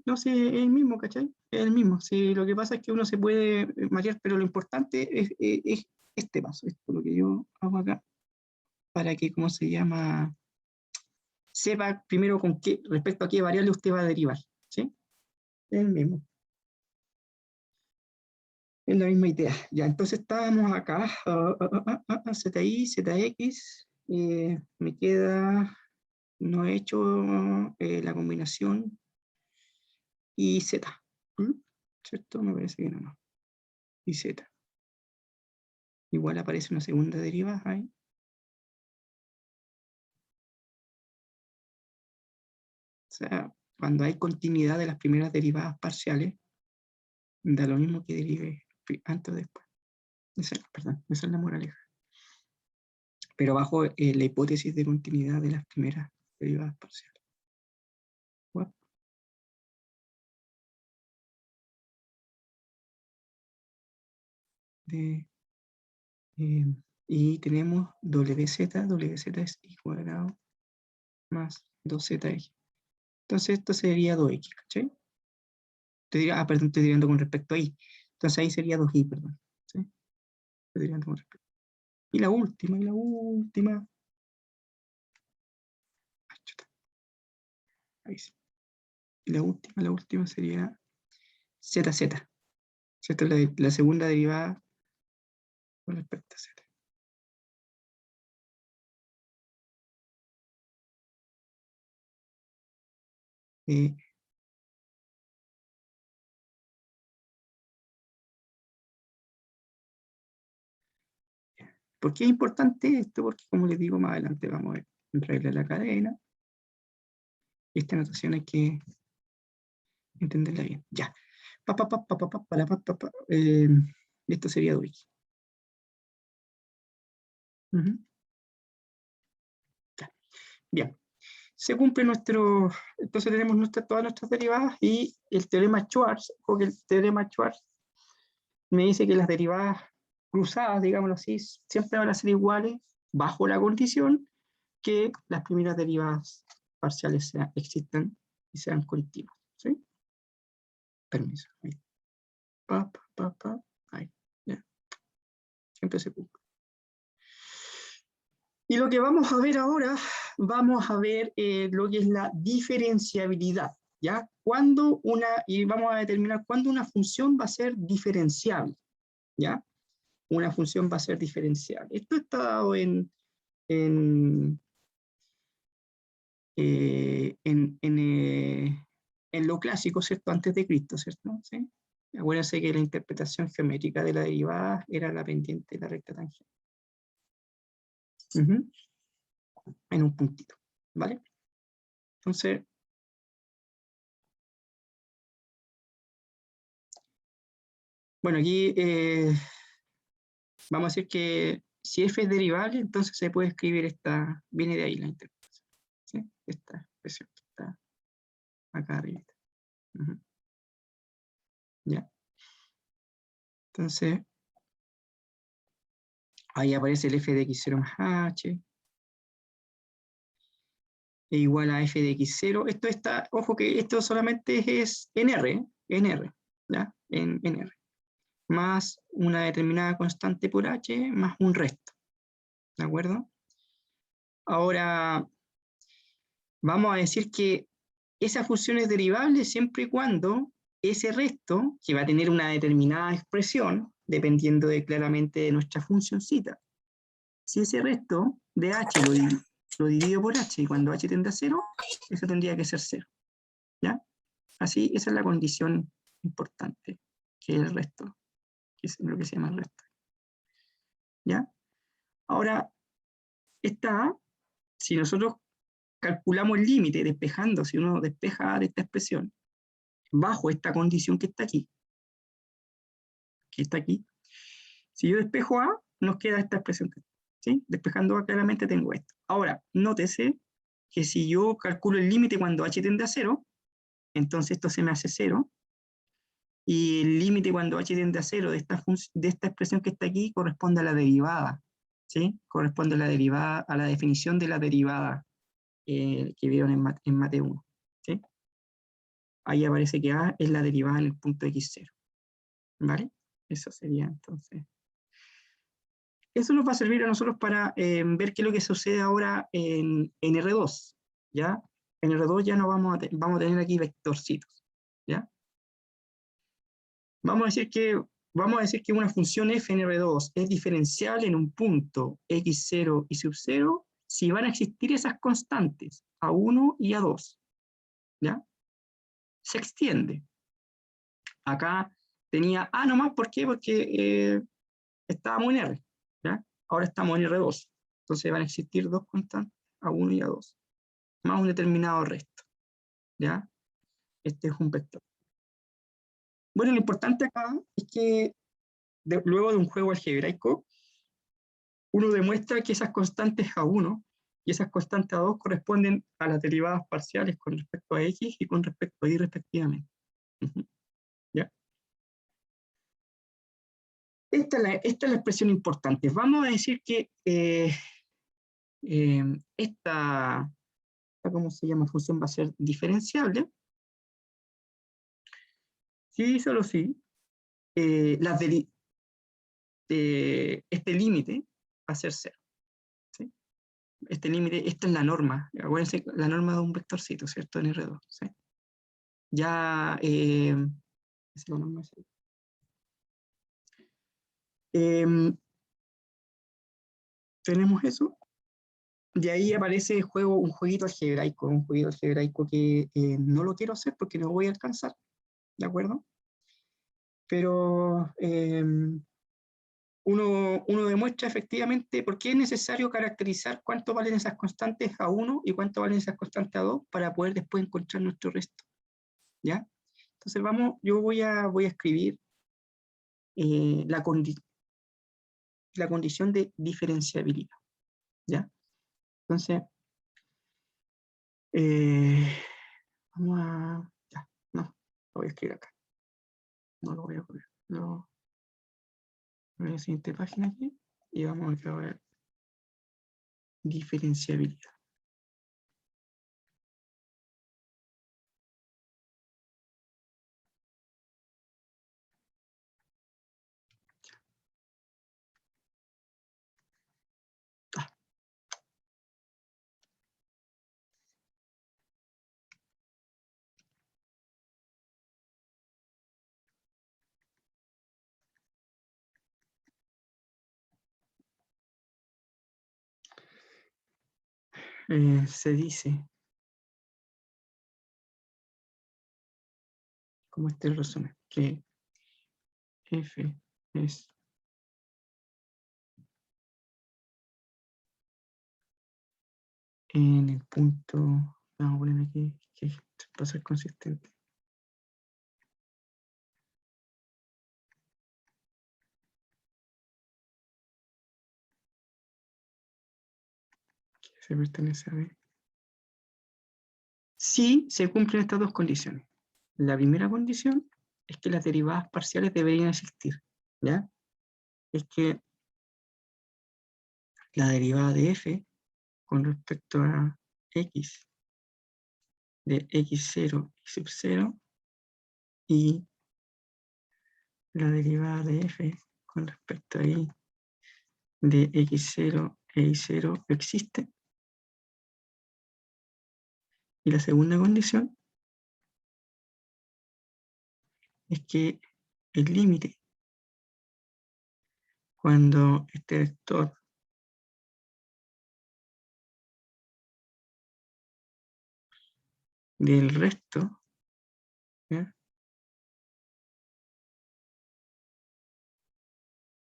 no, sí, es el mismo, ¿cachai? Es el mismo. Sí, lo que pasa es que uno se puede marear, pero lo importante es este paso, esto es lo que yo hago acá, para que, ¿cómo se llama? Sepa primero con qué, respecto a qué variable usted va a derivar, ¿sí? Es el mismo. Es la misma idea. Ya, entonces estábamos acá, ZI, ZX, me queda, no he hecho la combinación y Z, ¿cierto? Me parece que no. Y Z. Igual aparece una segunda derivada ahí. O sea, cuando hay continuidad de las primeras derivadas parciales, da lo mismo que derive antes o después. Perdón, esa es la moraleja. Pero bajo la hipótesis de continuidad de las primeras derivadas parciales. What? Y tenemos WZ es I cuadrado más 2ZX. Entonces esto sería 2X, ¿cachai? Perdón, estoy derivando con respecto a I. Entonces ahí sería 2I, perdón. ¿Sí? Estoy derivando con respecto. Y la última. Ahí sí. Y la última sería ZZ. Esta es la segunda derivada con respecto a Z. ¿Por qué es importante esto? Porque, como les digo, más adelante vamos a ver en regla la cadena. Esta notación hay que entenderla bien. Ya. Esto sería 2x. Ya. Bien. Se cumple nuestro. Entonces tenemos todas nuestras derivadas y el teorema Schwarz, porque el teorema Schwarz me dice que las derivadas cruzadas, digámoslo así, siempre van a ser iguales bajo la condición que las primeras derivadas parciales existan y sean continuas. ¿Sí? Permiso. Ahí. Ahí. Ya. Siempre se cumple. Y lo que vamos a ver ahora, vamos a ver lo que es la diferenciabilidad. ¿Ya? Y vamos a determinar cuándo una función va a ser diferenciable. ¿Ya? Una función va a ser diferenciable. Esto está dado en lo clásico, ¿cierto? Antes de Cristo, ¿cierto? ¿Sí? Acuérdense que la interpretación geométrica de la derivada era la pendiente de la recta tangente. En un puntito, ¿vale? Entonces, bueno, aquí vamos a decir que si f es derivable, entonces se puede escribir esta, viene de ahí la interpretación, ¿sí? Esta expresión que está acá arriba. ¿Ya? Entonces, ahí aparece el f de x0 más h. es igual a f de x0. Esto está, ojo que esto solamente es en R, ¿ya? En R. Más una determinada constante por h, más un resto. ¿De acuerdo? Ahora, vamos a decir que esa función es derivable siempre y cuando ese resto, que va a tener una determinada expresión, dependiendo claramente de nuestra funcioncita, si ese resto de h lo divido por h y cuando h tiende a 0, eso tendría que ser 0. ¿Ya? Así, esa es la condición importante, que es el resto, que es lo que se llama el resto. ¿Ya? Ahora, si nosotros calculamos el límite despejando, si uno despeja de esta expresión, bajo esta condición que está aquí, si yo despejo A, nos queda esta expresión. ¿Sí? Despejando A claramente tengo esto. Ahora, nótese que si yo calculo el límite cuando h tiende a 0, entonces esto se me hace 0, y el límite cuando h tiende a 0 de esta expresión que está aquí corresponde a la derivada, ¿sí? Corresponde a la derivada, a la definición de la derivada que vieron en Mate 1, ¿sí? Ahí aparece que A es la derivada en el punto x0, ¿vale? Eso sería entonces. Eso nos va a servir a nosotros para ver qué es lo que sucede ahora en R2, ¿ya? En R2 ya no vamos a tener aquí vectorcitos, ¿ya? Vamos a decir que una función f en R2 es diferencial en un punto x0 y sub 0 si van a existir esas constantes, A1 y A2, ¿ya? Se extiende. Acá tenía A nomás, ¿por qué? Porque estábamos en R, ¿ya? Ahora estamos en R2, entonces van a existir dos constantes, A1 y A2, más un determinado resto, ¿ya? Este es un vector. Bueno, lo importante acá es que luego de un juego algebraico, uno demuestra que esas constantes A1 y esas constantes A2 corresponden a las derivadas parciales con respecto a X y con respecto a Y respectivamente. ¿Ya? Esta es la expresión importante. Vamos a decir que esta, ¿cómo se llama? Función va a ser diferenciable. Sí, solo sí. Este límite va a ser 0. ¿Sí? Este límite, esta es la norma. Acuérdense, la norma de un vectorcito, ¿cierto? En R2. ¿Sí? Ya, es la norma. Tenemos eso. De ahí aparece el juego, un jueguito algebraico que no lo quiero hacer porque no voy a alcanzar, ¿de acuerdo? Pero uno demuestra efectivamente por qué es necesario caracterizar cuánto valen esas constantes A1 y cuánto valen esas constantes A2 para poder después encontrar nuestro resto, ¿ya? Entonces yo voy a escribir la condición de diferenciabilidad, ¿ya? Entonces, vamos a... Ya, no, lo voy a escribir acá. No lo voy a copiar. Voy a la siguiente página aquí y vamos a ver diferenciabilidad. Se dice, como este resumen, que F es en el punto, vamos a poner aquí, que va a ser consistente. Que se pertenece a B. Si se cumplen estas dos condiciones. La primera condición es que las derivadas parciales deberían existir, ¿ya? Es que la derivada de f con respecto a x de x0 y sub 0 y la derivada de f con respecto a y de x0 e y0 existe. Y la segunda condición es que el límite cuando este vector del resto, ¿ya?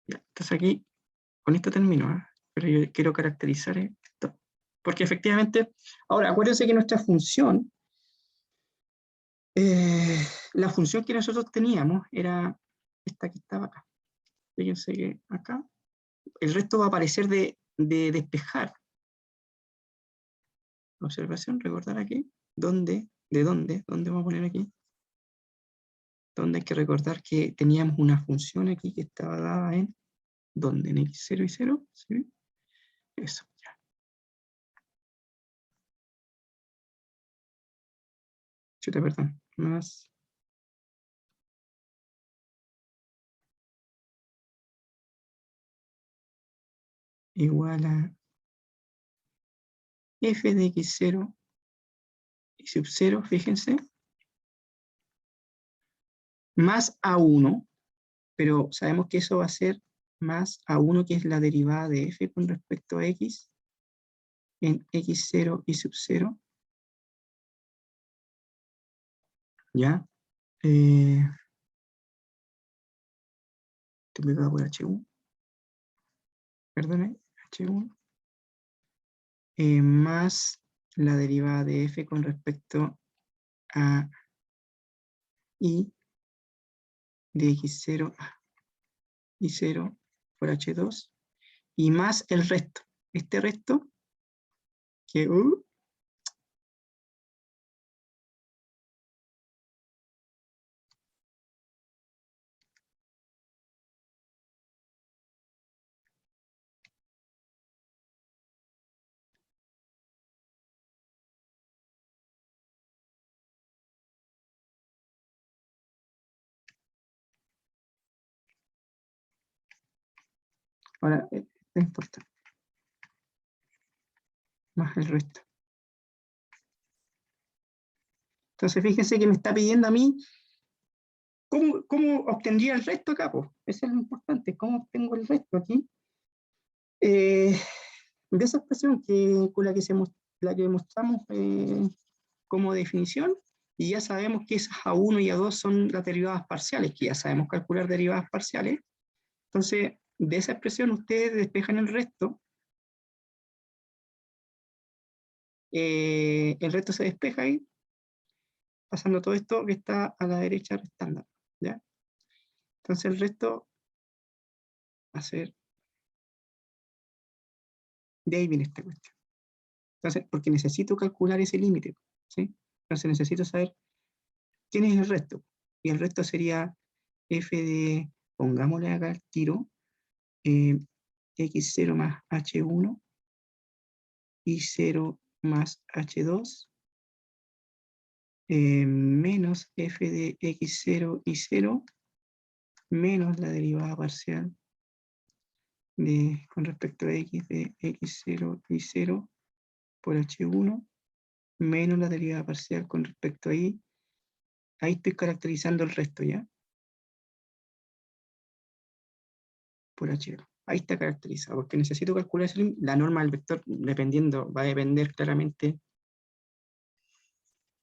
Ya, entonces aquí, con esto termino, ¿eh? Pero yo quiero caracterizar esto. Porque efectivamente, ahora acuérdense que nuestra función, la función que nosotros teníamos era esta que estaba acá. Fíjense que acá, el resto va a aparecer de despejar. Observación, recordar aquí, ¿dónde? ¿De dónde? ¿Dónde vamos a poner aquí? Donde hay que recordar que teníamos una función aquí que estaba dada en, ¿dónde? En x0 y 0, ¿sí? Eso, ya. Chuta, perdón, más igual a f de x0 y sub 0, fíjense, más a1, pero sabemos que eso va a ser más a1, que es la derivada de f con respecto a x en x0 y sub 0, ¿ya? Multiplicado por h1, perdone, h1, más la derivada de f con respecto a y de x0 y 0 por h2, y más el resto. Este resto, que ahora, esto es importante, más el resto. Entonces, fíjense que me está pidiendo a mí cómo obtendría el resto acá, pues. Eso es lo importante, cómo obtengo el resto aquí. De esa expresión con la que mostramos como definición, y ya sabemos que esas A1 y A2 son las derivadas parciales, que ya sabemos calcular derivadas parciales. Entonces, de esa expresión ustedes despejan el resto. El resto se despeja ahí, pasando todo esto que está a la derecha restando, ¿ya? Entonces el resto va a ser, de ahí viene esta cuestión. Entonces, porque necesito calcular ese límite, ¿sí? Entonces necesito saber quién es el resto. Y el resto sería f de, pongámosle acá el tiro, x0 más h1, y0 más h2, menos f de x0 y 0, menos la derivada parcial con respecto a x de x0 y 0 por h1, menos la derivada parcial con respecto a y. Ahí estoy caracterizando el resto, ¿ya? Por h2. Ahí está caracterizado, porque necesito calcular la norma del vector, dependiendo, va a depender claramente.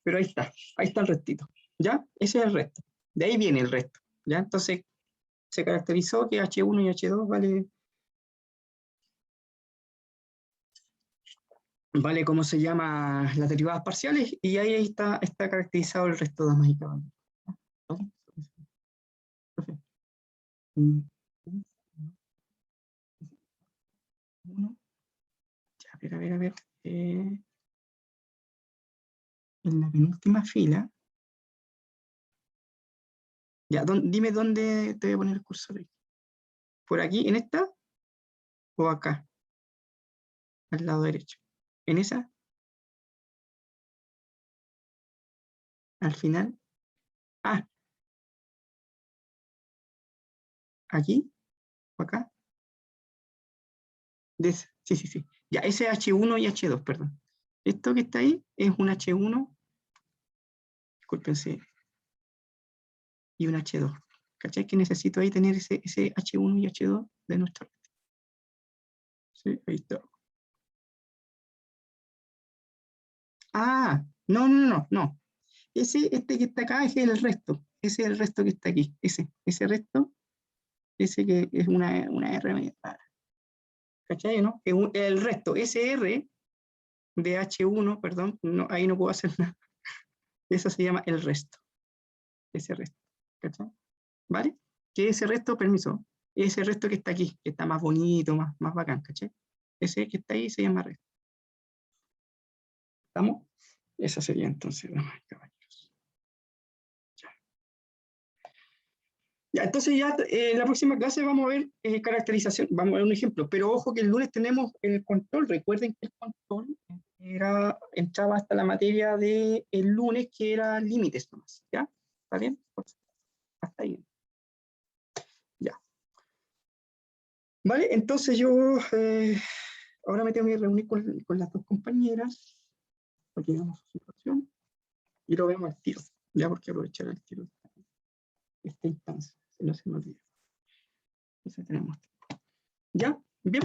Pero ahí está el restito, ¿ya? Ese es el resto. De ahí viene el resto, ¿ya? Entonces, se caracterizó que h1 y h2 vale cómo se llama las derivadas parciales, y ahí está caracterizado el resto de damas y caballeros. ¿Vale? Uno. Ya, a ver. En la penúltima fila. Ya, dime dónde te voy a poner el cursor. ¿Por aquí, en esta? ¿O acá? Al lado derecho. ¿En esa? al final. Ah, aquí, o acá. Sí. Ya, ese es H1 y H2, perdón. Esto que está ahí es un H1, discúlpense, y un H2. ¿Cachai? Que necesito ahí tener ese H1 y H2 de nuestra red. Sí, ahí está. Ah, no. Este que está acá es el resto. Ese es el resto que está aquí. Ese resto, ese que es una R. ¿Cachai? ¿No? El resto, ese R de H1, perdón, no, ahí no puedo hacer nada. Eso se llama el resto. Ese resto. ¿Cachai? ¿Vale? Que ese resto, permiso, ese resto que está aquí, que está más bonito, más bacán, ¿cachai? Ese que está ahí se llama resto. ¿Estamos? Esa sería entonces, caballeros. Ya, entonces ya en la próxima clase vamos a ver caracterización, vamos a ver un ejemplo, pero ojo que el lunes tenemos el control. Recuerden que el control entraba hasta la materia del lunes, que era límites nomás, ¿ya? ¿Está bien? Hasta ahí. Ya. Vale, entonces yo ahora me tengo que reunir con las dos compañeras para que hagamos su situación y lo vemos al tiro, ya, porque aprovechar el tiro esta instancia, si no se me olvida. Entonces tenemos tiempo. ¿Ya? Bien.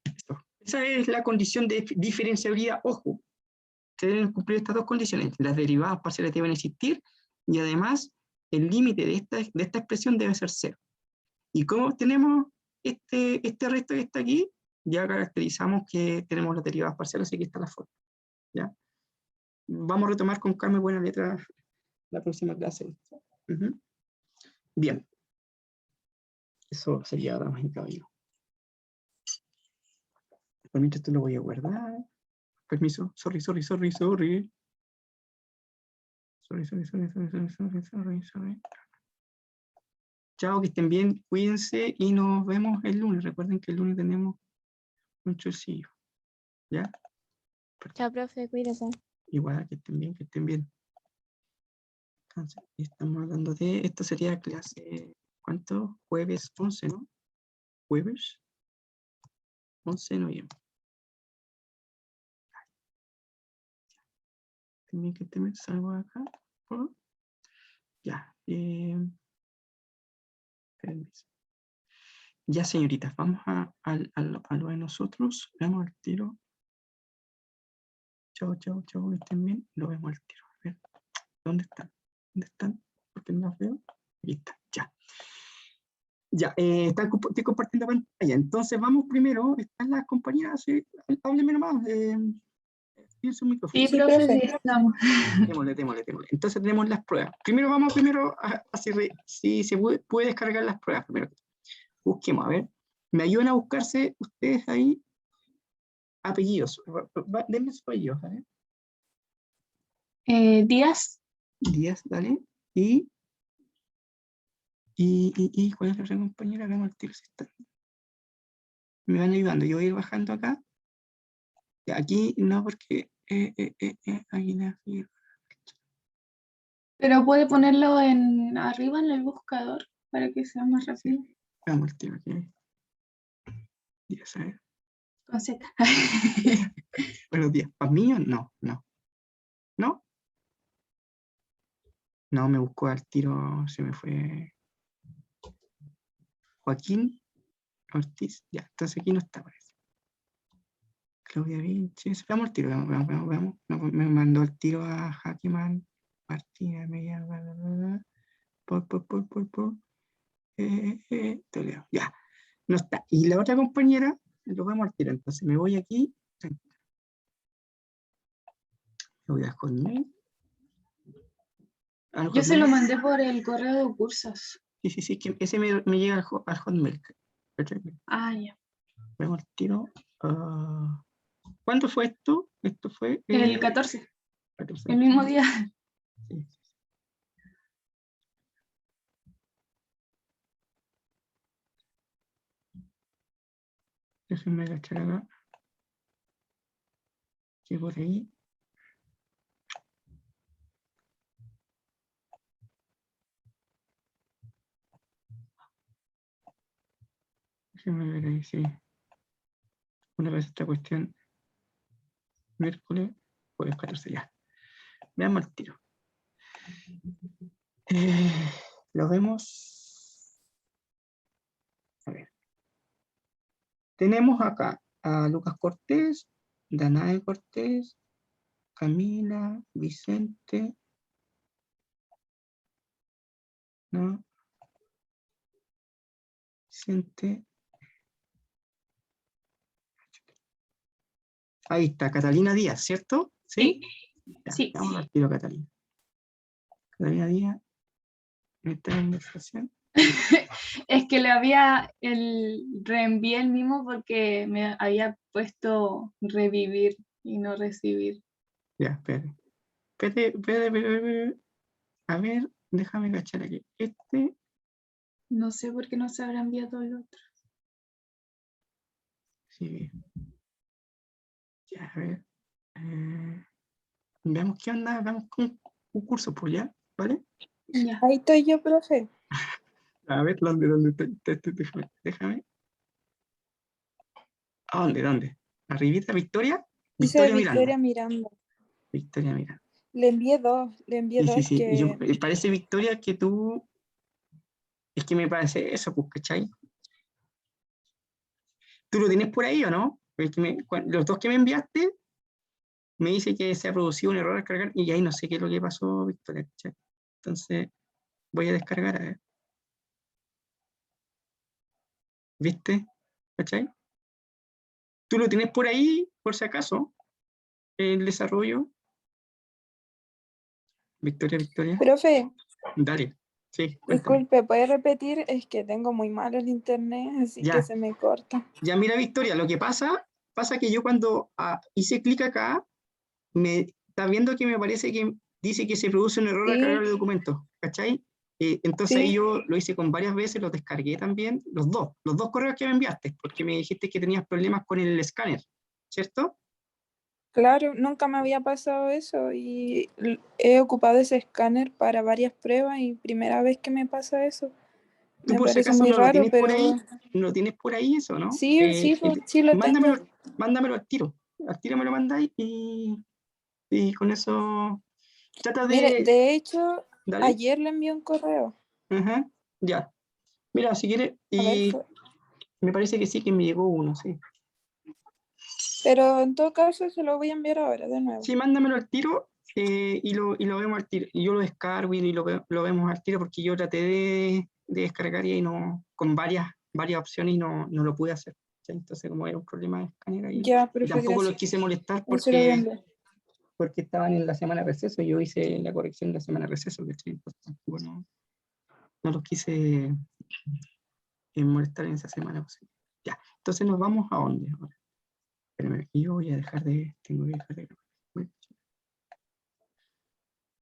Listo. Esa es la condición de diferenciabilidad. Ojo, se deben cumplir estas dos condiciones. Las derivadas parciales deben existir y además el límite de esta expresión debe ser cero. ¿Y cómo obtenemos este resto que está aquí? Ya caracterizamos que tenemos las derivadas parciales y aquí está la forma. ¿Ya? Vamos a retomar con calma y buena letra la próxima clase. Bien. Eso sería, damas y caballeros. Por mientras esto lo voy a guardar. Permiso. Sorry. Chao, que estén bien, cuídense y nos vemos el lunes. Recuerden que el lunes tenemos un chorcillo. ¿Ya? Chao, profe, cuídese. Igual, que estén bien. Estamos hablando de, esto sería clase, ¿cuánto? Jueves 11, ¿no? Jueves 11 de noviembre. También que te salgo acá. ¿Oh? Ya. Permiso. Ya, señoritas, vamos a lo de nosotros. Veamos el tiro. Chao, que estén bien. Lo vemos al tiro. A ver, ¿dónde están? Porque no las veo. Aquí están, ya. Ya, estoy compartiendo pantalla. Entonces, vamos primero. Están las compañeras. Háblenme nomás. Tiene su micrófono. Sí, profe, sí, estamos. Démosle. Entonces tenemos las pruebas. Vamos a hacer, si se puede descargar las pruebas primero. Busquemos, a ver. ¿Me ayudan a buscarse ustedes ahí apellidos? Denme sus apellidos, ¿vale? Díaz. Díaz, dale. ¿Y cuál es la otra compañera? Vamos al tiro si está. Me van ayudando. Yo voy a ir bajando acá. Aquí no, porque aquí no. Pero puede ponerlo arriba en el buscador para que sea más rápido. Vamos al tiro aquí. Díaz, a ver. Con Z. Buenos días. ¿Para mí o no? ¿No? No, me buscó al tiro, se me fue. Joaquín Ortiz. Ya, entonces aquí no está, parece. Claudia Vinches. Veamos el tiro, veamos. Me mandó el tiro a Jaquiman Martínez, por. Toledo. Ya, no está. Y la otra compañera, lo vemos al tiro. Entonces me voy aquí. Me voy a Hotmail. Yo se lo mandé por el correo de cursos. Sí, que ese me llega al Hotmail. Ah, ya. Vemos el tiro. ¿Cuándo fue esto? Esto fue El 14. 14. El mismo día. Sí. Déjenme agachar acá. Que por ahí. Déjenme ver ahí, sí. Una vez esta cuestión. Miércoles, jueves 14 ya. Veamos el tiro. Lo vemos. A ver. Tenemos acá a Lucas Cortés, Danae Cortés, Camila, Vicente, ¿no? Vicente. Ahí está, Catalina Díaz, ¿cierto? ¿Sí? Ya, Sí. vamos al tiro, Catalina. Catalina Díaz, en esta conversación. Es que reenvié el mismo porque me había puesto revivir y no recibir. Ya, espere. A ver, déjame cachar aquí. No sé por qué no se habrá enviado el otro. Sí. Ya, a ver. Veamos qué onda, veamos con un curso, pues ya, ¿vale? Ya. Ahí estoy yo, profe. A ver, ¿dónde está? Déjame. ¿A dónde? ¿Arribita, Victoria? Dice Victoria Victoria Miranda. Miranda. Victoria Miranda. Le envié dos, Sí. es Y yo, que parece, Victoria, que tú... Es que me parece eso, pues, ¿cachai? ¿Tú lo tienes por ahí o no? Los dos que me enviaste, me dice que se ha producido un error al cargar y ahí no sé qué es lo que pasó, Victoria, ¿cachai? Entonces, voy a descargar, a ver. ¿Viste? ¿Cachai? ¿Tú lo tienes por ahí, por si acaso? El desarrollo. Victoria. profe, Dale. Sí, cuéntame. disculpe, ¿puede repetir? Es que tengo muy malo el internet, así que Ya, se me corta. ya mira, Victoria, lo que pasa que yo cuando hice clic acá, me está viendo que me parece que dice que se produce un error al Sí, cargar el documento, ¿cachai? Entonces ahí sí, yo lo hice con varias veces, los descargué también, los dos correos que me enviaste, porque me dijiste que tenías problemas con el escáner, ¿cierto? claro, nunca me había pasado eso y he ocupado ese escáner para varias pruebas y primera vez que me pasa eso. Tú Me por si parece acaso muy no lo raro, tienes por pero ahí, no lo tienes por ahí eso, ¿no? sí, sí, sí lo tengo. Mándamelo al tiro me lo mandáis y con eso trata Mire, de, de hecho, dale, ayer le envié un correo. ajá, ya. Mira, si quieres, A ver, y me parece que sí que me llegó uno, sí. pero en todo caso se lo voy a enviar ahora de nuevo. Sí, mándamelo al tiro y lo vemos al tiro. Y yo lo descargo y lo vemos al tiro porque yo traté de descargar y ahí no, con varias opciones y no lo pude hacer. ¿Sí? Entonces, como era un problema de escáner ahí, Ya, y profe, tampoco los gracias. quise molestar Ahí se lo voy a porque, enviar. porque estaban en la semana de receso. Yo hice la corrección en la semana de receso, ¿cachai? Entonces, tampoco no los quise molestar en esa semana. Pues. Ya, entonces nos vamos a dónde ahora. Espérame, aquí yo voy a tengo que dejar de grabar.